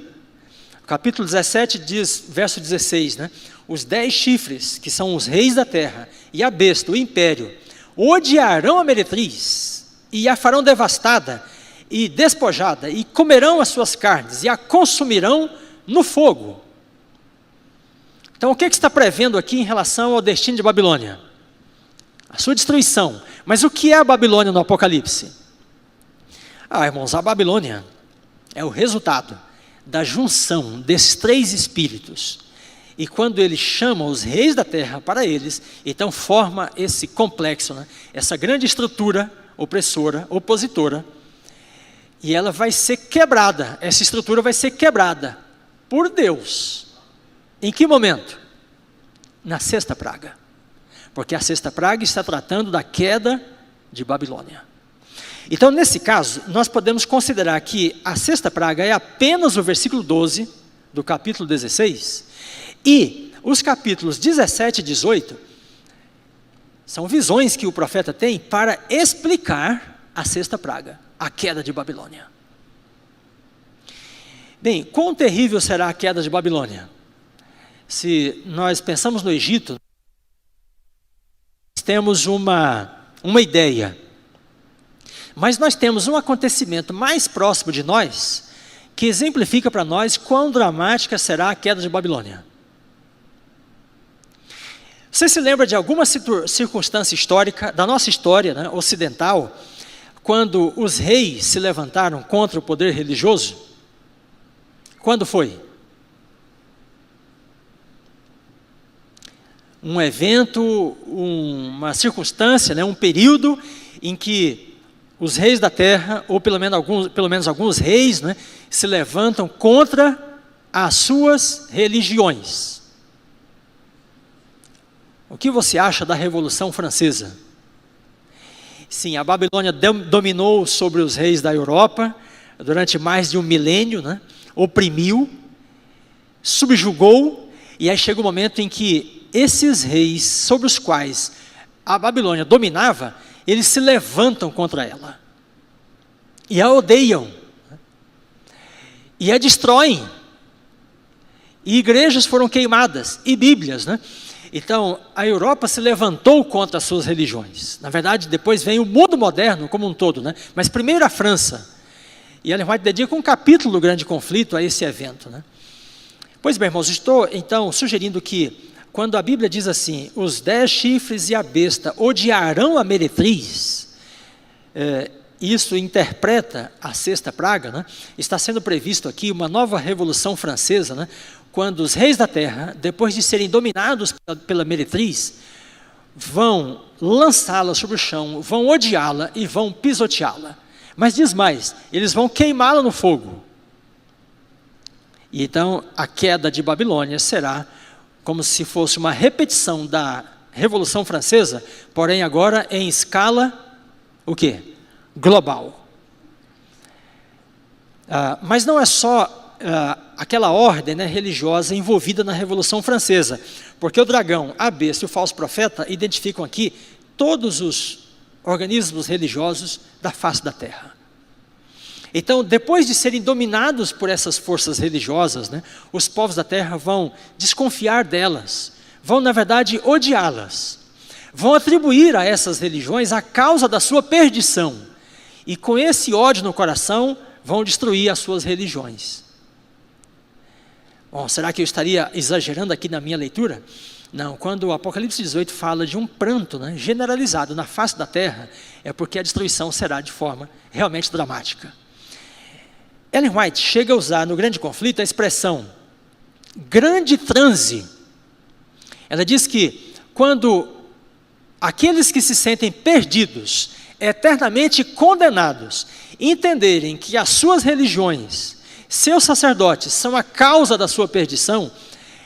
O capítulo 17 diz, verso 16, né? Os 10 chifres, que são os reis da terra, e a besta, o império, odiarão a meretriz, e a farão devastada, e despojada, e comerão as suas carnes, e a consumirão no fogo. Então, o que está prevendo aqui em relação ao destino de Babilônia? A sua destruição. Mas o que é a Babilônia no Apocalipse? Irmãos, a Babilônia é o resultado da junção desses 3 espíritos. E quando ele chama os reis da terra para eles, então forma esse complexo, né? Essa grande estrutura opressora, opositora, e ela vai ser quebrada. Essa estrutura vai ser quebrada por Deus. Em que momento? Na 6ª praga. porque a sexta praga está tratando da queda de Babilônia. Então, nesse caso, nós podemos considerar que a sexta praga é apenas o versículo 12 do capítulo 16, e os capítulos 17 e 18 são visões que o profeta tem para explicar a sexta praga, a queda de Babilônia. Bem, quão terrível será a queda de Babilônia? Se nós pensamos no Egito, nós temos uma ideia, mas nós temos um acontecimento mais próximo de nós, que exemplifica para nós quão dramática será a queda de Babilônia. Você se lembra de alguma circunstância histórica, da nossa história, né, ocidental, quando os reis se levantaram contra o poder religioso? Quando foi? Um evento, uma circunstância, né, um período em que os reis da terra, ou pelo menos alguns reis, né, se levantam contra as suas religiões. O que você acha da Revolução Francesa? Sim, a Babilônia dominou sobre os reis da Europa durante mais de um milênio, né? Oprimiu, subjugou, e aí chega o momento em que esses reis sobre os quais a Babilônia dominava, eles se levantam contra ela, e a odeiam, e a destroem, e igrejas foram queimadas, e bíblias, né? Então, a Europa se levantou contra as suas religiões. Na verdade, depois vem o mundo moderno como um todo, né? Mas primeiro a França. E Ellen White dedica um capítulo do Grande Conflito a esse evento, né? Pois bem, irmãos, estou então sugerindo que, quando a Bíblia diz assim, os 10 chifres e a besta odiarão a meretriz, isso interpreta a sexta praga, né? Está sendo previsto aqui uma nova revolução francesa, né? Quando os reis da terra, depois de serem dominados pela meretriz, vão lançá-la sobre o chão, vão odiá-la e vão pisoteá-la. Mas diz mais, eles vão queimá-la no fogo. E então a queda de Babilônia será como se fosse uma repetição da Revolução Francesa, porém agora em escala, o quê? Global. Mas não é só aquela ordem, né, religiosa envolvida na Revolução Francesa, porque o dragão, a besta e o falso profeta identificam aqui todos os organismos religiosos da face da terra. Então, depois de serem dominados por essas forças religiosas, né, os povos da terra vão desconfiar delas, vão na verdade odiá-las, vão atribuir a essas religiões a causa da sua perdição, e com esse ódio no coração vão destruir as suas religiões. Bom, será que eu estaria exagerando aqui na minha leitura? Não, quando o Apocalipse 18 fala de um pranto, né, generalizado na face da terra, é porque a destruição será de forma realmente dramática. Ellen White chega a usar no Grande Conflito a expressão grande transe. Ela diz que quando aqueles que se sentem perdidos, eternamente condenados, entenderem que as suas religiões, seus sacerdotes são a causa da sua perdição,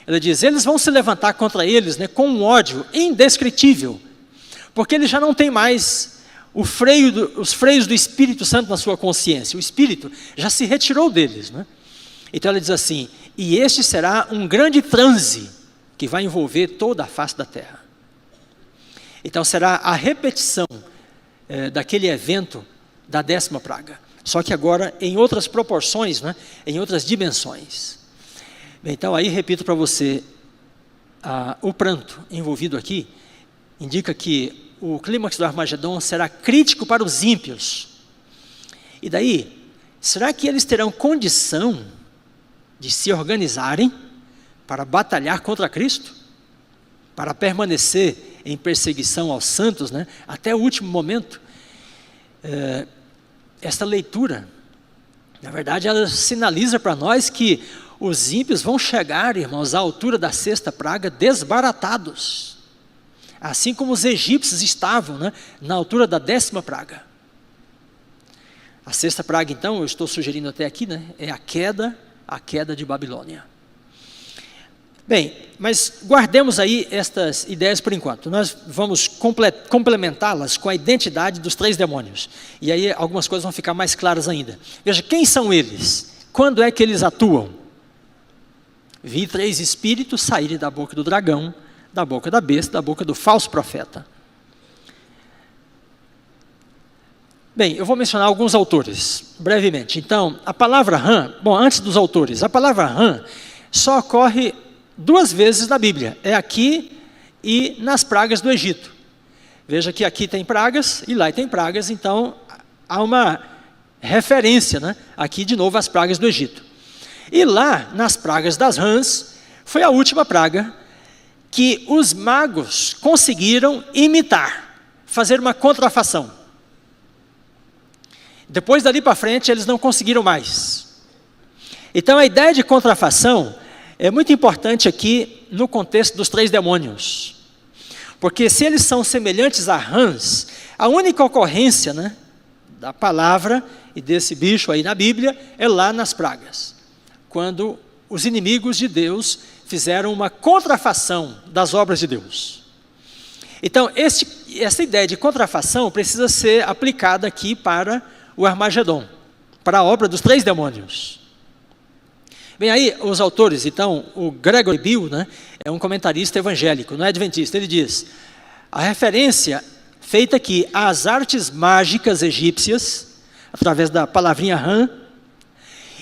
ela diz, eles vão se levantar contra eles, né, com um ódio indescritível, porque eles já não têm mais os freios do Espírito Santo na sua consciência, o Espírito já se retirou deles, né? Então ela diz assim, e este será um grande transe, que vai envolver toda a face da terra. Então será a repetição daquele evento da 10ª praga. Só que agora em outras proporções, né, em outras dimensões. Então aí repito para você, o pranto envolvido aqui, indica que o clímax do Armagedon será crítico para os ímpios. E daí, será que eles terão condição de se organizarem para batalhar contra Cristo? Para permanecer em perseguição aos santos, né, até o último momento? Esta leitura, na verdade, ela sinaliza para nós que os ímpios vão chegar, irmãos, à altura da 6ª praga desbaratados, assim como os egípcios estavam, né, na altura da 10ª praga. A 6ª praga, então, eu estou sugerindo até aqui, né, é a queda de Babilônia. Bem, mas guardemos aí estas ideias por enquanto. Nós vamos complementá-las com a identidade dos 3 demônios. E aí algumas coisas vão ficar mais claras ainda. Veja, quem são eles? Quando é que eles atuam? Vi 3 espíritos saírem da boca do dragão, da boca da besta, da boca do falso profeta. Bem, eu vou mencionar alguns autores, brevemente. Então, a palavra Ram, antes dos autores, a palavra Ram só ocorre 2 vezes na Bíblia. É aqui e nas pragas do Egito. Veja que aqui tem pragas e lá tem pragas, então há uma referência, né? Aqui de novo as pragas do Egito. E lá, nas pragas das rãs, foi a última praga que os magos conseguiram imitar, fazer uma contrafação. Depois dali para frente eles não conseguiram mais. Então a ideia de contrafação é muito importante aqui no contexto dos 3 demônios. Porque se eles são semelhantes a rãs, a única ocorrência, né, da palavra e desse bicho aí na Bíblia é lá nas pragas. Quando os inimigos de Deus fizeram uma contrafação das obras de Deus. Então essa ideia de contrafação precisa ser aplicada aqui para o Armagedon, para a obra dos 3 demônios. Bem, aí os autores, então, o Gregory Bill, né, é um comentarista evangélico, não é adventista, ele diz, a referência feita aqui às artes mágicas egípcias, através da palavrinha Ram,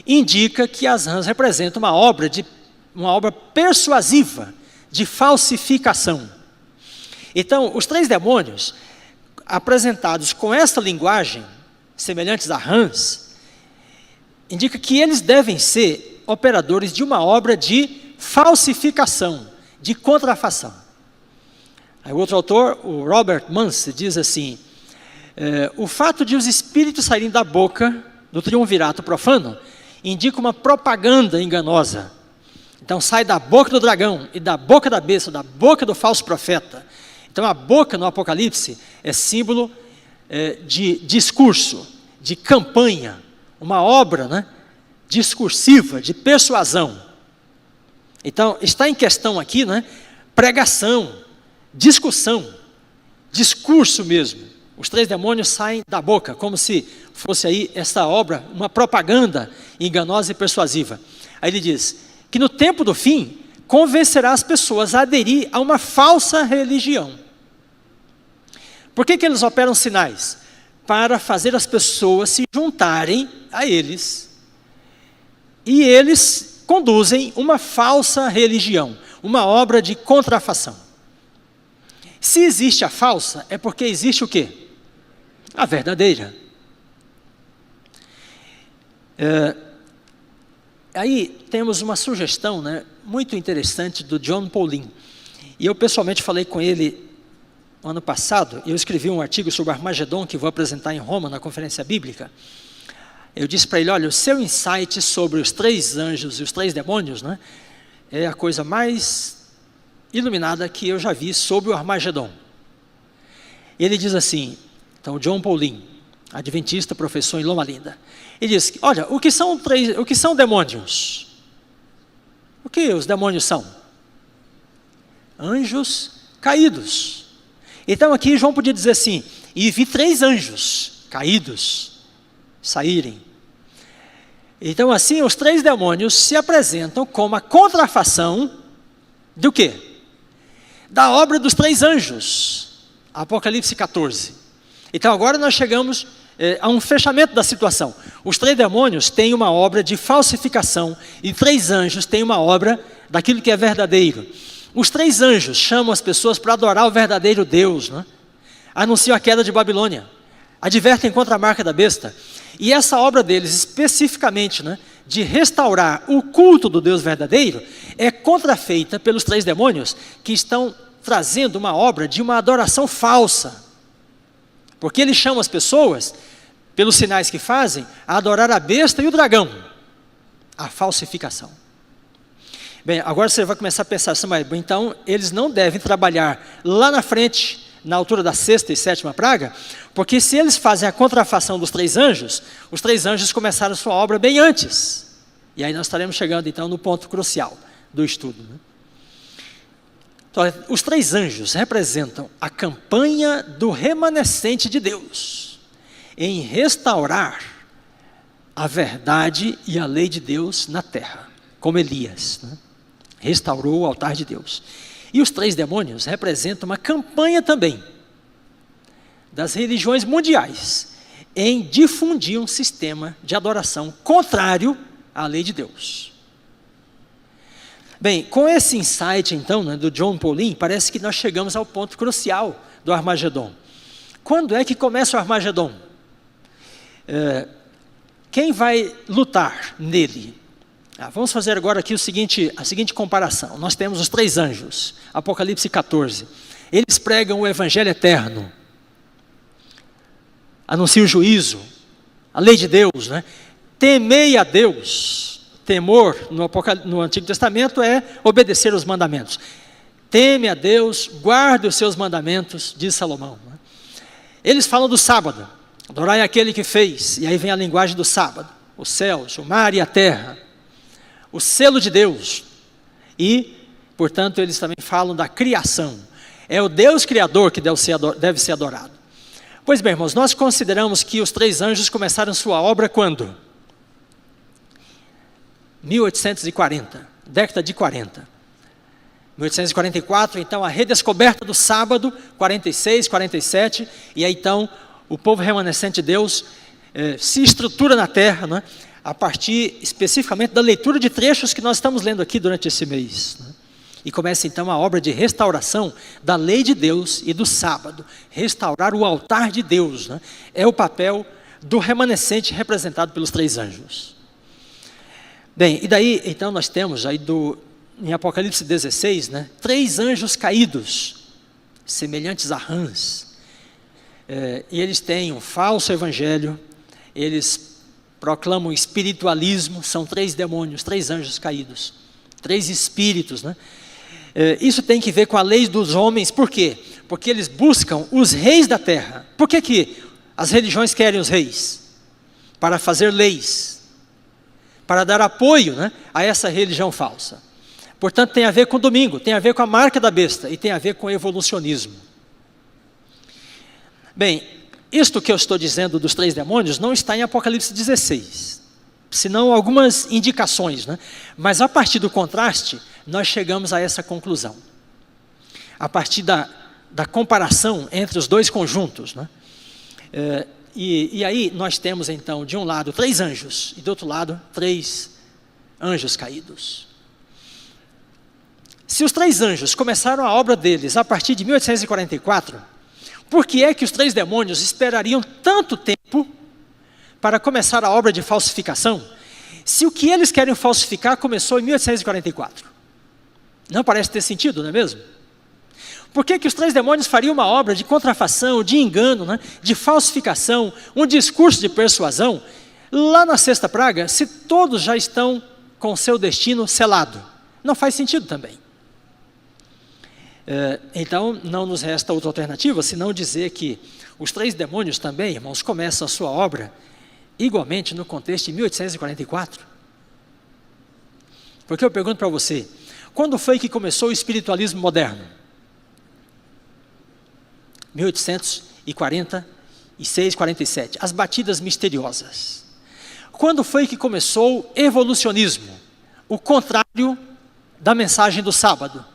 indica que as rãs representam uma obra persuasiva de falsificação. Então, os 3 demônios, apresentados com essa linguagem, semelhantes a rãs, indica que eles devem ser operadores de uma obra de falsificação, de contrafação. Aí o outro autor, o Robert Munsey, diz assim, o fato de os espíritos saírem da boca do triunvirato profano indica uma propaganda enganosa. Então sai da boca do dragão e da boca da besta, da boca do falso profeta. Então a boca no Apocalipse é símbolo de discurso, de campanha, uma obra, né, discursiva, de persuasão. Então está em questão aqui, né, pregação, discussão, discurso mesmo. Os 3 demônios saem da boca, como se fosse aí essa obra, uma propaganda enganosa e persuasiva. Aí ele diz que no tempo do fim, convencerá as pessoas a aderir a uma falsa religião. Por que eles operam sinais? Para fazer as pessoas se juntarem a eles. E eles conduzem uma falsa religião, uma obra de contrafação. Se existe a falsa, é porque existe o quê? A verdadeira. Aí temos uma sugestão, né, muito interessante do John Paulin. E eu pessoalmente falei com ele ano passado, eu escrevi um artigo sobre Armagedon, que vou apresentar em Roma, na conferência bíblica. Eu disse para ele, olha, o seu insight sobre os 3 anjos e os 3 demônios, né, é a coisa mais iluminada que eu já vi sobre o Armagedon. Ele diz assim, então John Paulin, adventista, professor em Loma Linda, ele diz, olha, o que são demônios? O que os demônios são? Anjos caídos. Então aqui João podia dizer assim, e vi 3 anjos caídos saírem. Então assim os 3 demônios se apresentam como a contrafação do quê? Da obra dos 3 anjos, Apocalipse 14. Então agora nós chegamos a um fechamento da situação. Os 3 demônios têm uma obra de falsificação e 3 anjos têm uma obra daquilo que é verdadeiro. Os 3 anjos chamam as pessoas para adorar o verdadeiro Deus, né? Anunciam a queda de Babilônia, advertem contra a marca da besta. E essa obra deles, especificamente, né, de restaurar o culto do Deus verdadeiro, é contrafeita pelos 3 demônios, que estão trazendo uma obra de uma adoração falsa. Porque eles chamam as pessoas, pelos sinais que fazem, a adorar a besta e o dragão. A falsificação. Bem, agora você vai começar a pensar assim, mas então eles não devem trabalhar lá na frente, na altura da 6ª e 7ª praga, porque se eles fazem a contrafação dos 3 anjos, os 3 anjos começaram sua obra bem antes. E aí nós estaremos chegando então no ponto crucial do estudo, né? Então, os 3 anjos representam a campanha do remanescente de Deus em restaurar a verdade e a lei de Deus na terra, como Elias, né? Restaurou o altar de Deus. E os 3 demônios representam uma campanha também das religiões mundiais em difundir um sistema de adoração contrário à lei de Deus. Bem, com esse insight então, né, do John Paulin, parece que nós chegamos ao ponto crucial do Armagedon. Quando é que começa o Armagedon? Quem vai lutar nele? Vamos fazer agora aqui a seguinte comparação. Nós temos os 3 anjos, Apocalipse 14. Eles pregam o evangelho eterno, anunciam o juízo, a lei de Deus, né? Temei a Deus. Temor no Antigo Testamento é obedecer os mandamentos. Teme a Deus, guarde os seus mandamentos, diz Salomão, né? Eles falam do sábado, adorai aquele que fez, e aí vem a linguagem do sábado, os céus, o mar e a terra, o selo de Deus, e, portanto, eles também falam da criação. É o Deus Criador que deve ser adorado. Pois bem, irmãos, nós consideramos que os 3 anjos começaram sua obra quando? 1840, década de 40. 1844, então, a redescoberta do sábado, 46, 47, e aí então o povo remanescente de Deus se estrutura na terra, né, a partir especificamente da leitura de trechos que nós estamos lendo aqui durante esse mês, né? E começa então a obra de restauração da lei de Deus e do sábado, restaurar o altar de Deus, né? É o papel do remanescente representado pelos 3 anjos. Bem, e daí então nós temos aí em Apocalipse 16, né, 3 anjos caídos, semelhantes a rãs, e eles têm um falso evangelho, eles proclamam espiritualismo, são 3 demônios, 3 anjos caídos, 3 espíritos, né? Isso tem que ver com a lei dos homens. Por quê? Porque eles buscam os reis da terra. Por que as religiões querem os reis? Para fazer leis, para dar apoio, né, a essa religião falsa. Portanto, tem a ver com o domingo, tem a ver com a marca da besta e tem a ver com o evolucionismo. Bem, isto que eu estou dizendo dos 3 demônios não está em Apocalipse 16, senão algumas indicações, né? Mas a partir do contraste, nós chegamos a essa conclusão. A partir da comparação entre os 2 conjuntos, né? E aí nós temos então, de um lado, 3 anjos, e do outro lado, 3 anjos caídos. Se os 3 anjos começaram a obra deles a partir de 1844, por que é que os 3 demônios esperariam tanto tempo para começar a obra de falsificação, se o que eles querem falsificar começou em 1844? Não parece ter sentido, não é mesmo? Por que os 3 demônios fariam uma obra de contrafação, de engano, né, de falsificação, um discurso de persuasão, lá na 6ª praga, se todos já estão com seu destino selado? Não faz sentido também. Então, não nos resta outra alternativa, senão dizer que os 3 demônios também, irmãos, começam a sua obra igualmente no contexto de 1844. Porque eu pergunto para você, quando foi que começou o espiritualismo moderno? 1846, 47, as batidas misteriosas. Quando foi que começou o evolucionismo? O contrário da mensagem do sábado.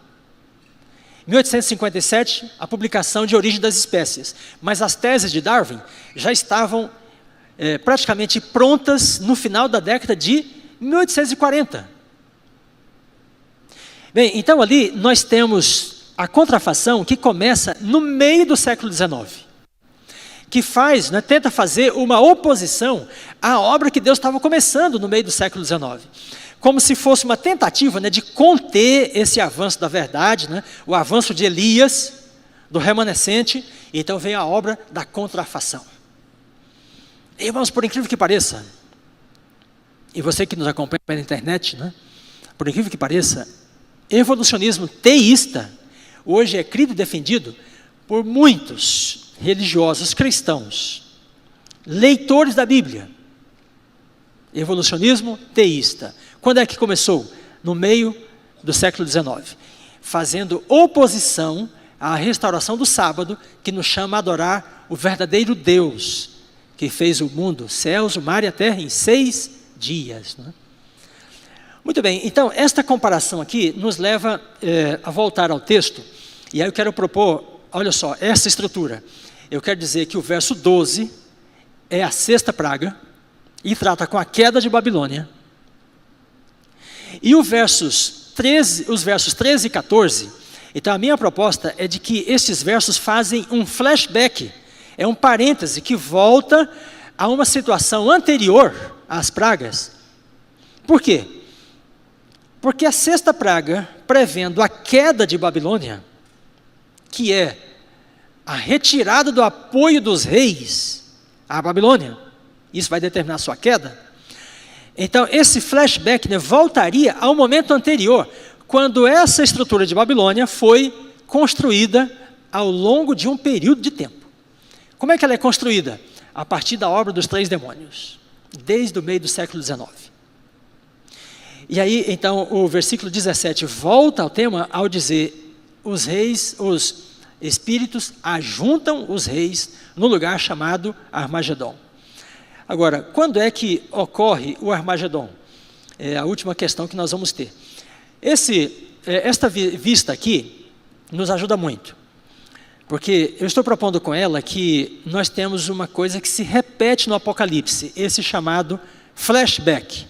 1857, a publicação de Origem das Espécies. Mas as teses de Darwin já estavam praticamente prontas no final da década de 1840. Bem, então ali nós temos a contrafação que começa no meio do século XIX, que faz, né, tenta fazer uma oposição à obra que Deus estava começando no meio do século XIX, como se fosse uma tentativa, né, de conter esse avanço da verdade, né, o avanço de Elias, do remanescente, e então vem a obra da contrafação. Irmãos, por incrível que pareça, e você que nos acompanha pela internet, né, por incrível que pareça, evolucionismo teísta hoje é crido e defendido por muitos religiosos cristãos, leitores da Bíblia. Evolucionismo teísta. Quando é que começou? No meio do século XIX. fazendo oposição à restauração do sábado, que nos chama a adorar o verdadeiro Deus, que fez o mundo, os céus, o mar e a terra em 6 dias. Né? Muito bem, então esta comparação aqui nos leva a voltar ao texto, e aí eu quero propor, olha só, essa estrutura. Eu quero dizer que o verso 12 é a 6ª praga, e trata com a queda de Babilônia. E os versos 13 e 14, então a minha proposta é de que estes versos fazem um flashback, é um parêntese que volta a uma situação anterior às pragas. Por quê? Porque a 6ª praga, prevendo a queda de Babilônia, que é a retirada do apoio dos reis à Babilônia, isso vai determinar a sua queda. Então esse flashback, né, voltaria ao momento anterior, quando essa estrutura de Babilônia foi construída ao longo de um período de tempo. Como é que ela é construída? A partir da obra dos 3 demônios, desde o meio do século XIX. E aí, então, o versículo 17 volta ao tema ao dizer, os reis, os espíritos ajuntam os reis no lugar chamado Armagedon. Agora, quando é que ocorre o Armagedon? É a última questão que nós vamos ter. Esta vista aqui nos ajuda muito, porque eu estou propondo com ela que nós temos uma coisa que se repete no Apocalipse, esse chamado flashback.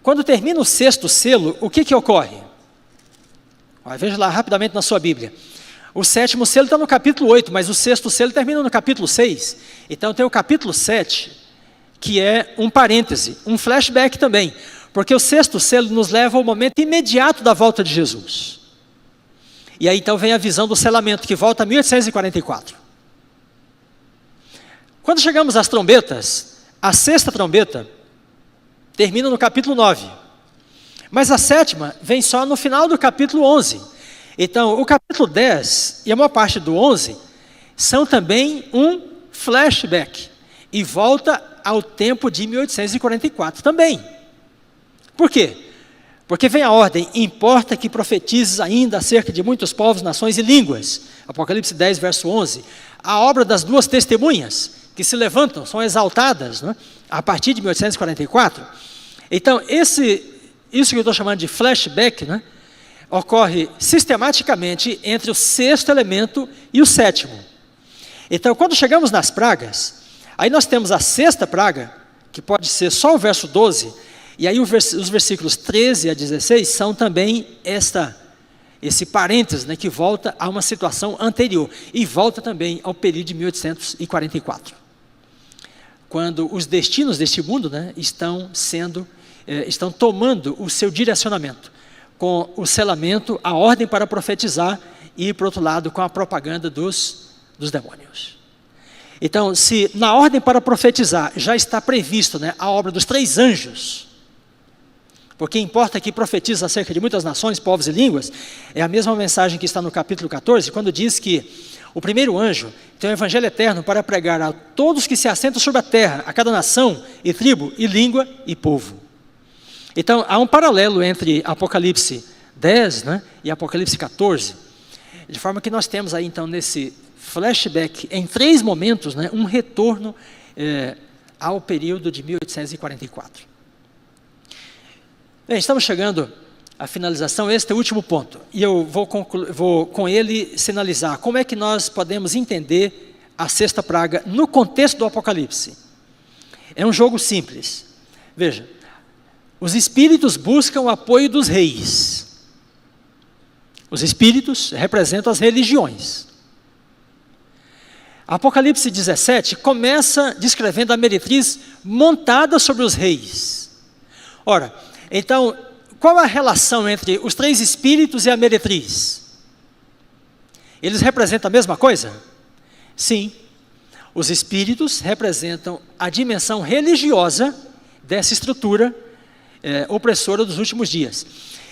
Quando termina o 6º selo, o que ocorre? Veja lá rapidamente na sua Bíblia. O 7º selo está no capítulo 8, mas o 6º selo termina no capítulo 6. Então tem o capítulo 7, que é um parêntese, um flashback também. Porque o 6º selo nos leva ao momento imediato da volta de Jesus. E aí então vem a visão do selamento, que volta a 1844. Quando chegamos às trombetas, a 6ª trombeta termina no capítulo 9. Mas a 7ª vem só no final do capítulo 11. Então o capítulo 10 e a maior parte do 11 são também um flashback. E volta ao tempo de 1844 também. Por quê? Porque vem a ordem, importa que profetizes ainda acerca de muitos povos, nações e línguas. Apocalipse 10, verso 11. A obra das 2 testemunhas, que se levantam, são exaltadas, né, a partir de 1844. Então, isso que eu estou chamando de flashback, né, ocorre sistematicamente entre o 6º elemento e o 7º. Então, quando chegamos nas pragas, aí nós temos a 6ª praga, que pode ser só o verso 12, e aí os versículos 13 a 16 são também esse parênteses, né, que volta a uma situação anterior, e volta também ao período de 1844, quando os destinos deste mundo, né, estão tomando o seu direcionamento, com o selamento, a ordem para profetizar, e por outro lado com a propaganda dos demônios. Então, se na ordem para profetizar já está previsto, né, a obra dos 3 anjos, porque importa que profetiza acerca de muitas nações, povos e línguas, é a mesma mensagem que está no capítulo 14, quando diz que o primeiro anjo tem o evangelho eterno para pregar a todos que se assentam sobre a terra, a cada nação, e tribo, e língua, e povo. Então, há um paralelo entre Apocalipse 10, né, e Apocalipse 14, de forma que nós temos aí, então, nesse flashback, em 3 momentos, né, um retorno ao período de 1844. Bem, estamos chegando à finalização, este é o último ponto, e eu vou com ele sinalizar como é que nós podemos entender a 6ª praga no contexto do Apocalipse. É um jogo simples. Veja, os espíritos buscam o apoio dos reis. Os espíritos representam as religiões. Apocalipse 17 começa descrevendo a meretriz montada sobre os reis. Ora, então, qual a relação entre os 3 espíritos e a meretriz? Eles representam a mesma coisa? Sim. Os espíritos representam a dimensão religiosa dessa estrutura opressora dos últimos dias.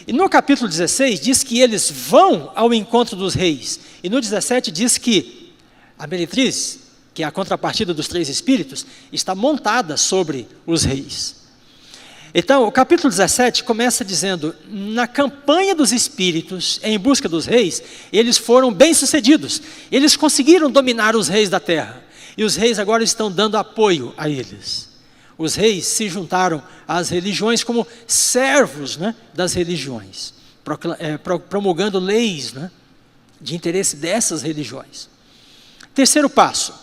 E no capítulo 16 diz que eles vão ao encontro dos reis. E no 17 diz que a meretriz, que é a contrapartida dos 3 espíritos, está montada sobre os reis. Então, o capítulo 17 começa dizendo: na campanha dos espíritos em busca dos reis, eles foram bem-sucedidos. Eles conseguiram dominar os reis da terra. E os reis agora estão dando apoio a eles. Os reis se juntaram às religiões como servos, né, das religiões, promulgando leis, né, de interesse dessas religiões. Terceiro passo: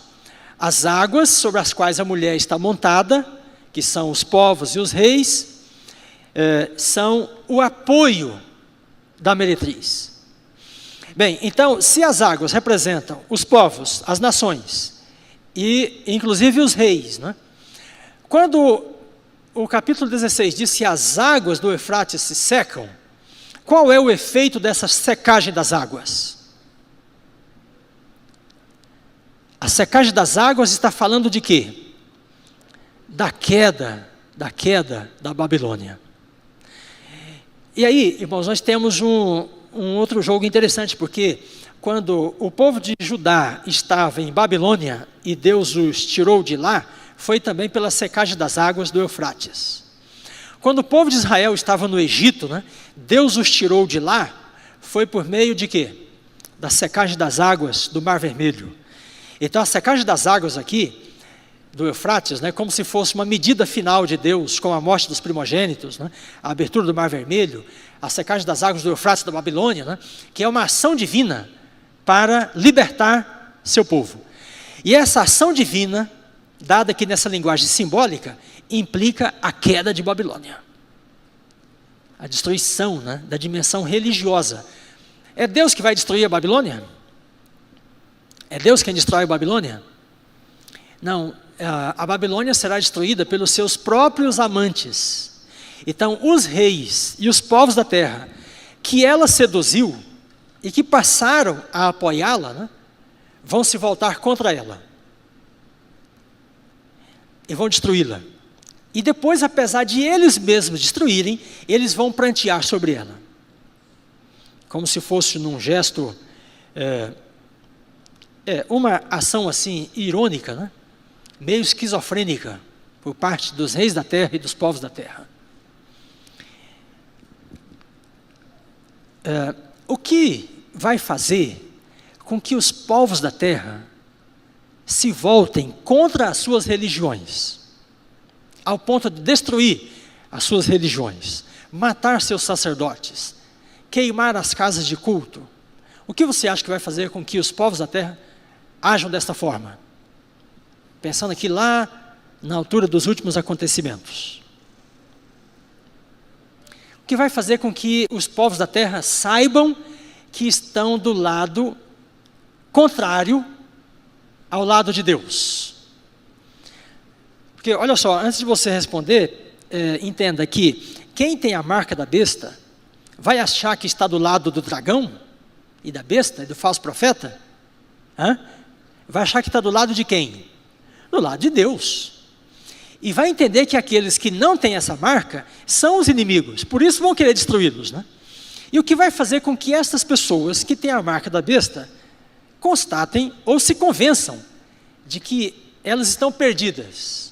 as águas sobre as quais a mulher está montada, que são os povos e os reis, são o apoio da meretriz. Bem, então, se as águas representam os povos, as nações, e inclusive os reis, né? Quando o capítulo 16 diz que as águas do Eufrates se secam, qual é o efeito dessa secagem das águas? A secagem das águas está falando de quê? Da queda da Babilônia. E aí, irmãos, nós temos um outro jogo interessante, porque quando o povo de Judá estava em Babilônia e Deus os tirou de lá, foi também pela secagem das águas do Eufrates. Quando o povo de Israel estava no Egito, né, Deus os tirou de lá, foi por meio de quê? Da secagem das águas do Mar Vermelho. Então a secagem das águas aqui, do Eufrates, né, como se fosse uma medida final de Deus, com a morte dos primogênitos, né, a abertura do Mar Vermelho, a secagem das águas do Eufrates da Babilônia, né, que é uma ação divina para libertar seu povo. E essa ação divina, dada aqui nessa linguagem simbólica, implica a queda de Babilônia. A destruição, né, da dimensão religiosa. É Deus que vai destruir a Babilônia? É Deus quem destrói a Babilônia? Não, a Babilônia será destruída pelos seus próprios amantes. Então, os reis e os povos da terra, que ela seduziu e que passaram a apoiá-la, né, vão se voltar contra ela. E vão destruí-la. E depois, apesar de eles mesmos destruírem, eles vão prantear sobre ela. Como se fosse num gesto, uma ação assim, irônica, né? Meio esquizofrênica, por parte dos reis da terra e dos povos da terra. O que vai fazer com que os povos da terra se voltem contra as suas religiões, ao ponto de destruir as suas religiões, matar seus sacerdotes, queimar as casas de culto? O que você acha que vai fazer com que os povos da terra ajam desta forma? Pensando aqui lá na altura dos últimos acontecimentos. O que vai fazer com que os povos da terra saibam que estão do lado contrário ao lado de Deus? Porque, olha só, antes de você responder, entenda que quem tem a marca da besta vai achar que está do lado do dragão e da besta e do falso profeta? Vai achar que está do lado de quem? Do lado de Deus. E vai entender que aqueles que não têm essa marca são os inimigos, por isso vão querer destruí-los, né? E o que vai fazer com que estas pessoas que têm a marca da besta constatem ou se convençam de que elas estão perdidas?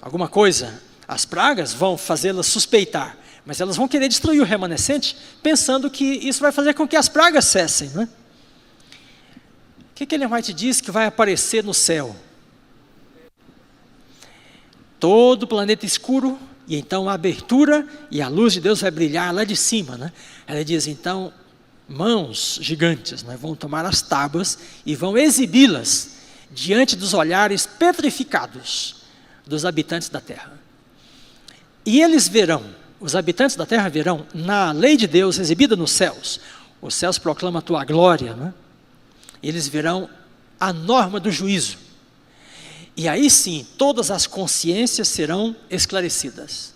Alguma coisa, as pragas vão fazê-las suspeitar, mas elas vão querer destruir o remanescente, pensando que isso vai fazer com que as pragas cessem, né? O que Ellen White diz que vai aparecer no céu? Todo o planeta escuro, e então a abertura, e a luz de Deus vai brilhar lá de cima, né? Ela diz, então, mãos gigantes, né, vão tomar as tábuas e vão exibi-las diante dos olhares petrificados dos habitantes da terra. E eles verão, os habitantes da terra verão, na lei de Deus exibida nos céus, os céus proclamam a tua glória, né? Eles verão a norma do juízo. E aí sim, todas as consciências serão esclarecidas.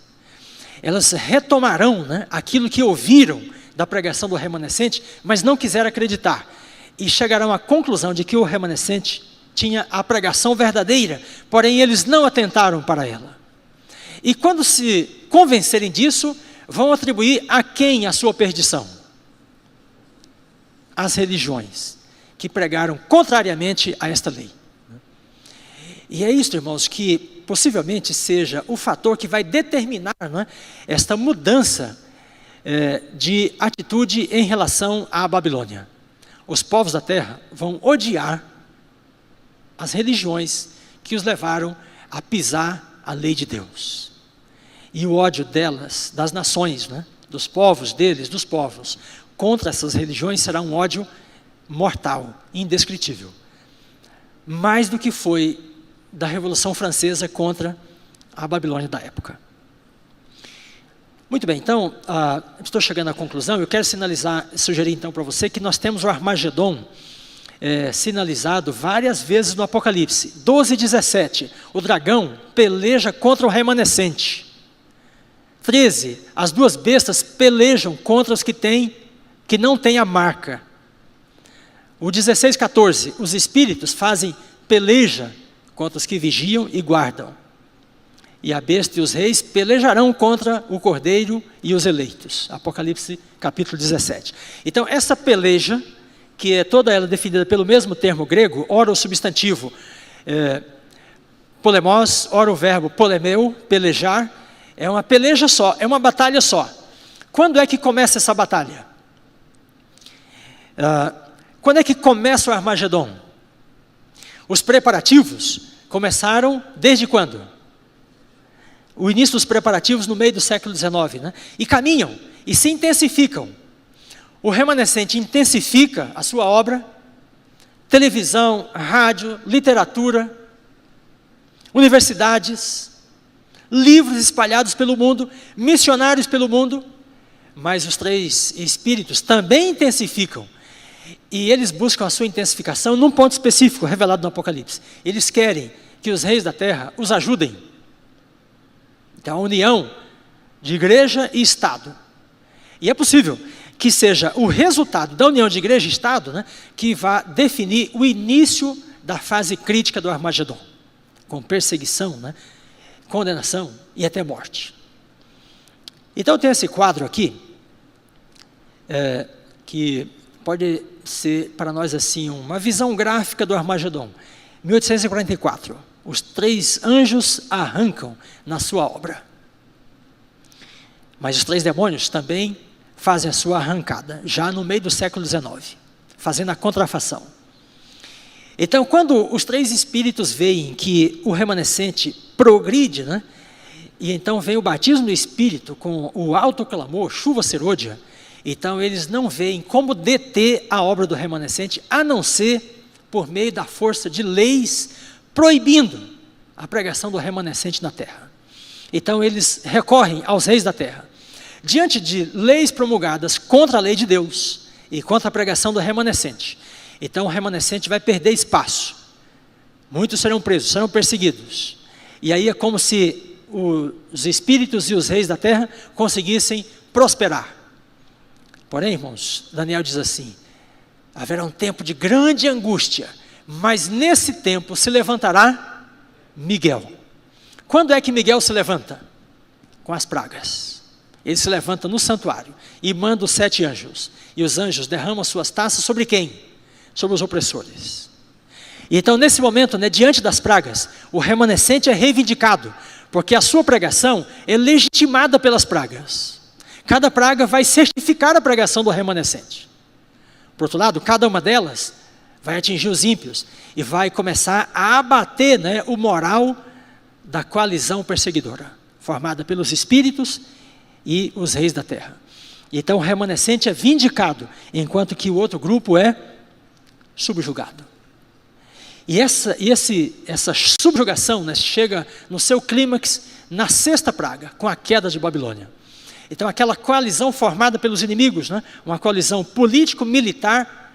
Elas retomarão, né, aquilo que ouviram da pregação do remanescente, mas não quiseram acreditar. E chegarão à conclusão de que o remanescente tinha a pregação verdadeira, porém eles não atentaram para ela. E quando se convencerem disso, vão atribuir a quem a sua perdição? As religiões que pregaram contrariamente a esta lei. E é isso, irmãos, que possivelmente seja o fator que vai determinar, não é, esta mudança de atitude em relação à Babilônia. Os povos da terra vão odiar as religiões que os levaram a pisar a lei de Deus. E o ódio delas, das nações, né, dos povos deles, dos povos, contra essas religiões será um ódio mortal, indescritível. Mais do que foi da Revolução Francesa contra a Babilônia da época. Muito bem, então, estou chegando à conclusão. Eu quero sugerir então para você que nós temos o Armagedon sinalizado várias vezes no Apocalipse. 12:17, o dragão peleja contra o remanescente. 13, as duas bestas pelejam contra os que não têm a marca. O 16:14, os espíritos fazem peleja contra os que vigiam e guardam. E a besta e os reis pelejarão contra o cordeiro e os eleitos. Apocalipse capítulo 17. Então essa peleja, que é toda ela definida pelo mesmo termo grego, ora o substantivo polemos, ora o verbo polemeu, pelejar, é uma peleja só, é uma batalha só. Quando é que começa essa batalha? Quando é que começa o Armagedon? Os preparativos começaram desde quando? O início dos preparativos no meio do século XIX, né? E caminham, e se intensificam. O remanescente intensifica a sua obra, televisão, rádio, literatura, universidades, livros espalhados pelo mundo, missionários pelo mundo, mas os três espíritos também intensificam. E eles buscam a sua intensificação num ponto específico, revelado no Apocalipse. Eles querem que os reis da terra os ajudem. Então, a união de igreja e Estado. E é possível que seja o resultado da união de igreja e Estado, né, que vá definir o início da fase crítica do Armagedon, com perseguição, né, condenação e até morte. Então tem esse quadro aqui, que pode ser para nós assim uma visão gráfica do Armagedon. 1844, os três anjos arrancam na sua obra. Mas os três demônios também fazem a sua arrancada, já no meio do século XIX, fazendo a contrafação. Então, quando os três espíritos veem que o remanescente progride, né, e então vem o batismo do Espírito com o alto clamor, chuva serôdia, então eles não veem como deter a obra do remanescente, a não ser por meio da força de leis proibindo a pregação do remanescente na terra. Então eles recorrem aos reis da terra. Diante de leis promulgadas contra a lei de Deus e contra a pregação do remanescente, então o remanescente vai perder espaço. Muitos serão presos, serão perseguidos. E aí é como se os espíritos e os reis da terra conseguissem prosperar. Porém, irmãos, Daniel diz assim: haverá um tempo de grande angústia, mas nesse tempo se levantará Miguel. Quando é que Miguel se levanta? Com as pragas. Ele se levanta no santuário e manda os 7 anjos. E os anjos derramam suas taças sobre quem? Sobre os opressores. E então nesse momento, né, diante das pragas, o remanescente é reivindicado, porque a sua pregação é legitimada pelas pragas. Cada praga vai certificar a pregação do remanescente. Por outro lado, cada uma delas vai atingir os ímpios e vai começar a abater, né, o moral da coalizão perseguidora, formada pelos espíritos e os reis da terra. Então o remanescente é vindicado, enquanto que o outro grupo é subjugado. E essa subjugação, né, chega no seu clímax na 6ª praga, com a queda de Babilônia. Então aquela coalizão formada pelos inimigos, né, uma coalizão político-militar,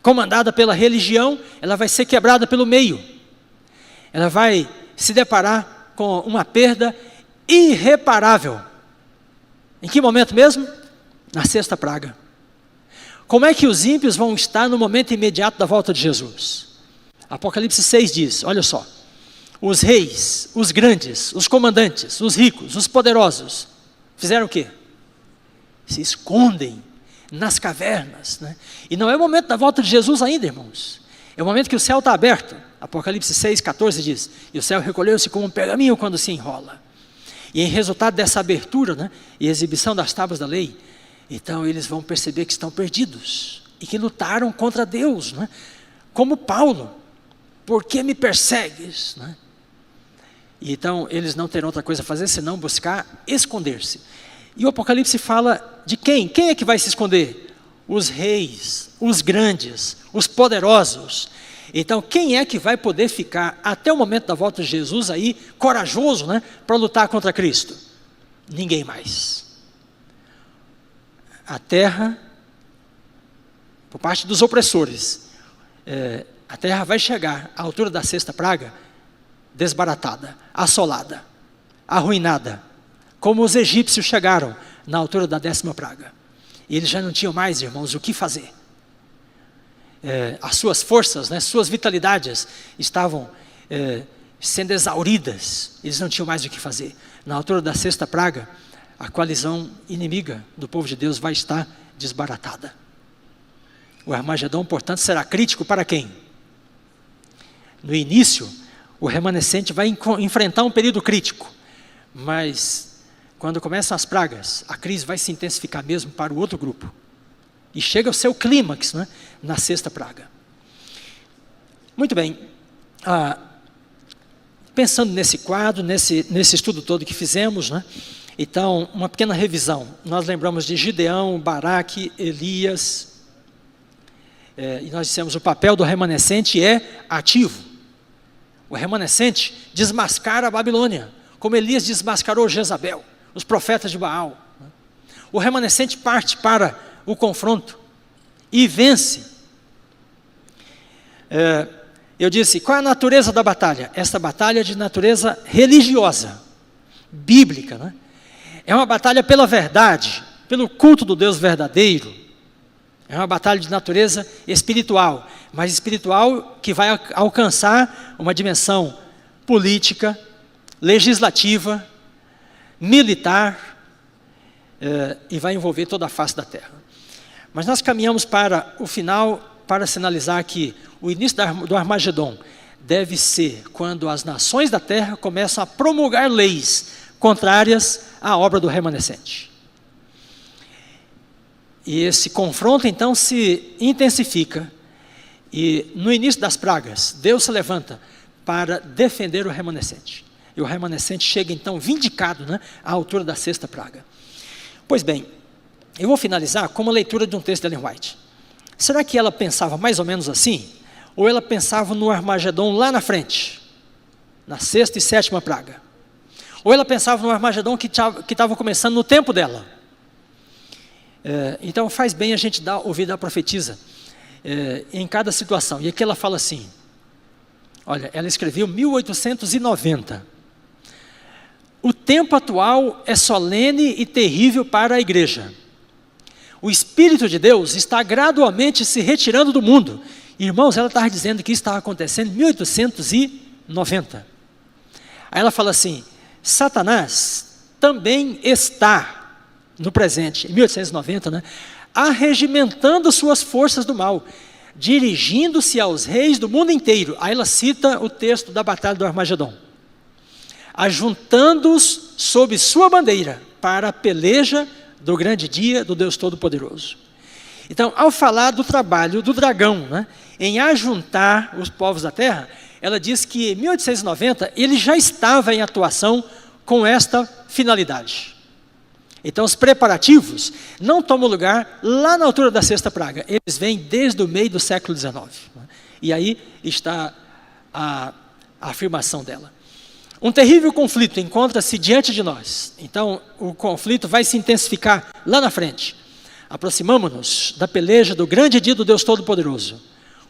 comandada pela religião, ela vai ser quebrada pelo meio. Ela vai se deparar com uma perda irreparável. Em que momento mesmo? Na 6ª praga. Como é que os ímpios vão estar no momento imediato da volta de Jesus? Apocalipse 6 diz, olha só: os reis, os grandes, os comandantes, os ricos, os poderosos, fizeram o quê? Se escondem nas cavernas, né? E não é o momento da volta de Jesus ainda, irmãos. É o momento que o céu está aberto. Apocalipse 6,14 diz: e o céu recolheu-se como um pergaminho quando se enrola. E em resultado dessa abertura, né, e exibição das tábuas da lei, então eles vão perceber que estão perdidos e que lutaram contra Deus, né? Como Paulo: por que me persegues? Né? E então eles não terão outra coisa a fazer senão buscar esconder-se. E o Apocalipse fala de quem? Quem é que vai se esconder? Os reis, os grandes, os poderosos. Então quem é que vai poder ficar até o momento da volta de Jesus aí, corajoso, né, para lutar contra Cristo? Ninguém mais. A terra, por parte dos opressores, a terra vai chegar à altura da sexta praga, desbaratada, assolada, arruinada, como os egípcios chegaram na altura da 10ª praga. E eles já não tinham mais, irmãos, o que fazer. As suas forças, né, suas vitalidades estavam sendo exauridas, eles não tinham mais o que fazer. Na altura da sexta praga, a coalizão inimiga do povo de Deus vai estar desbaratada. O Armagedon, portanto, será crítico para quem? No início, o remanescente vai enfrentar um período crítico, mas quando começam as pragas, a crise vai se intensificar mesmo para o outro grupo. E chega ao seu clímax, né, na sexta praga. Muito bem, pensando nesse quadro, nesse estudo todo que fizemos, né, então, uma pequena revisão. Nós lembramos de Gideão, Baraque, Elias, e nós dissemos o papel do remanescente é ativo. O remanescente desmascara a Babilônia, como Elias desmascarou Jezabel, os profetas de Baal. O remanescente parte para o confronto e vence. Eu disse, qual é a natureza da batalha? Essa batalha é de natureza religiosa, bíblica, né? É uma batalha pela verdade, pelo culto do Deus verdadeiro. É uma batalha de natureza espiritual, mas espiritual que vai alcançar uma dimensão política, legislativa, militar, e vai envolver toda a face da terra. Mas nós caminhamos para o final, para sinalizar que o início do Armagedon deve ser quando as nações da terra começam a promulgar leis contrárias à obra do remanescente. E esse confronto então se intensifica, e no início das pragas, Deus se levanta para defender o remanescente. E o remanescente chega então vindicado, né, à altura da sexta praga. Pois bem, eu vou finalizar com uma leitura de um texto de Ellen White. Será que ela pensava mais ou menos assim? Ou ela pensava no Armagedon lá na frente, na sexta e sétima praga? Ou ela pensava no Armagedon que estava começando no tempo dela? Então faz bem a gente ouvir da profetisa em cada situação. E aqui ela fala assim, olha, ela escreveu 1890. O tempo atual é solene e terrível para a igreja. O Espírito de Deus está gradualmente se retirando do mundo. Irmãos, ela estava dizendo que isso estava acontecendo em 1890. Aí ela fala assim, Satanás também está, no presente, em 1890, né, arregimentando suas forças do mal, dirigindo-se aos reis do mundo inteiro. Aí ela cita o texto da batalha do Armagedon. Ajuntando-os sob sua bandeira para a peleja do grande dia do Deus Todo-Poderoso. Então, ao falar do trabalho do dragão, né, em ajuntar os povos da terra, ela diz que em 1890 ele já estava em atuação com esta finalidade. Então os preparativos não tomam lugar lá na altura da sexta praga, eles vêm desde o meio do século XIX. E aí está a afirmação dela. Um terrível conflito encontra-se diante de nós. Então o conflito vai se intensificar lá na frente. Aproximamo-nos da peleja do grande dia do Deus Todo-Poderoso.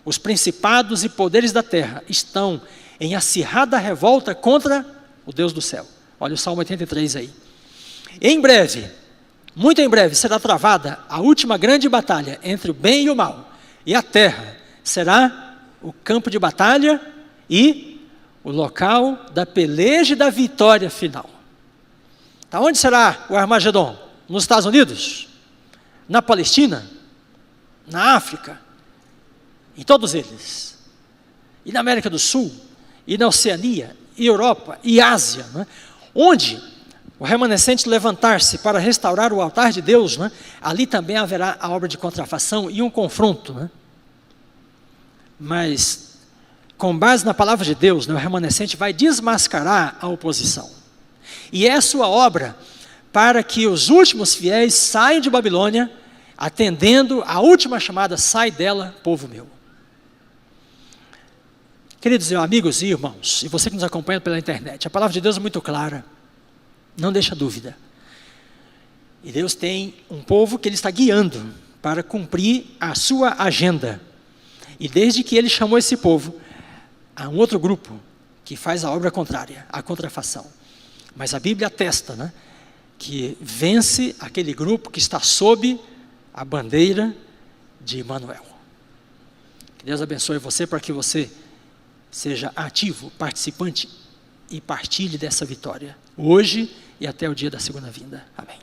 Os principados e poderes da terra estão em acirrada revolta contra o Deus do céu. Olha o Salmo 83 aí. Em breve, muito em breve, será travada a última grande batalha entre o bem e o mal. E a terra será o campo de batalha e o local da peleja e da vitória final. Tá, onde será o Armagedon? Nos Estados Unidos? Na Palestina? Na África? Em todos eles. e na América do Sul, e na Oceania, e Europa, e Ásia, né? Onde o remanescente levantar-se para restaurar o altar de Deus, né? Ali também haverá a obra de contrafação e um confronto, né? Mas, com base na palavra de Deus, né, o remanescente vai desmascarar a oposição. E é a sua obra para que os últimos fiéis saiam de Babilônia, atendendo a última chamada: sai dela, povo meu. Queridos amigos e irmãos, e você que nos acompanha pela internet, a palavra de Deus é muito clara, não deixa dúvida. E Deus tem um povo que Ele está guiando para cumprir a sua agenda. E desde que Ele chamou esse povo, há um outro grupo que faz a obra contrária, a contrafação. Mas a Bíblia atesta, né, que vence aquele grupo que está sob a bandeira de Emanuel. Que Deus abençoe você para que você seja ativo, participante e partilhe dessa vitória, hoje e até o dia da segunda vinda. Amém.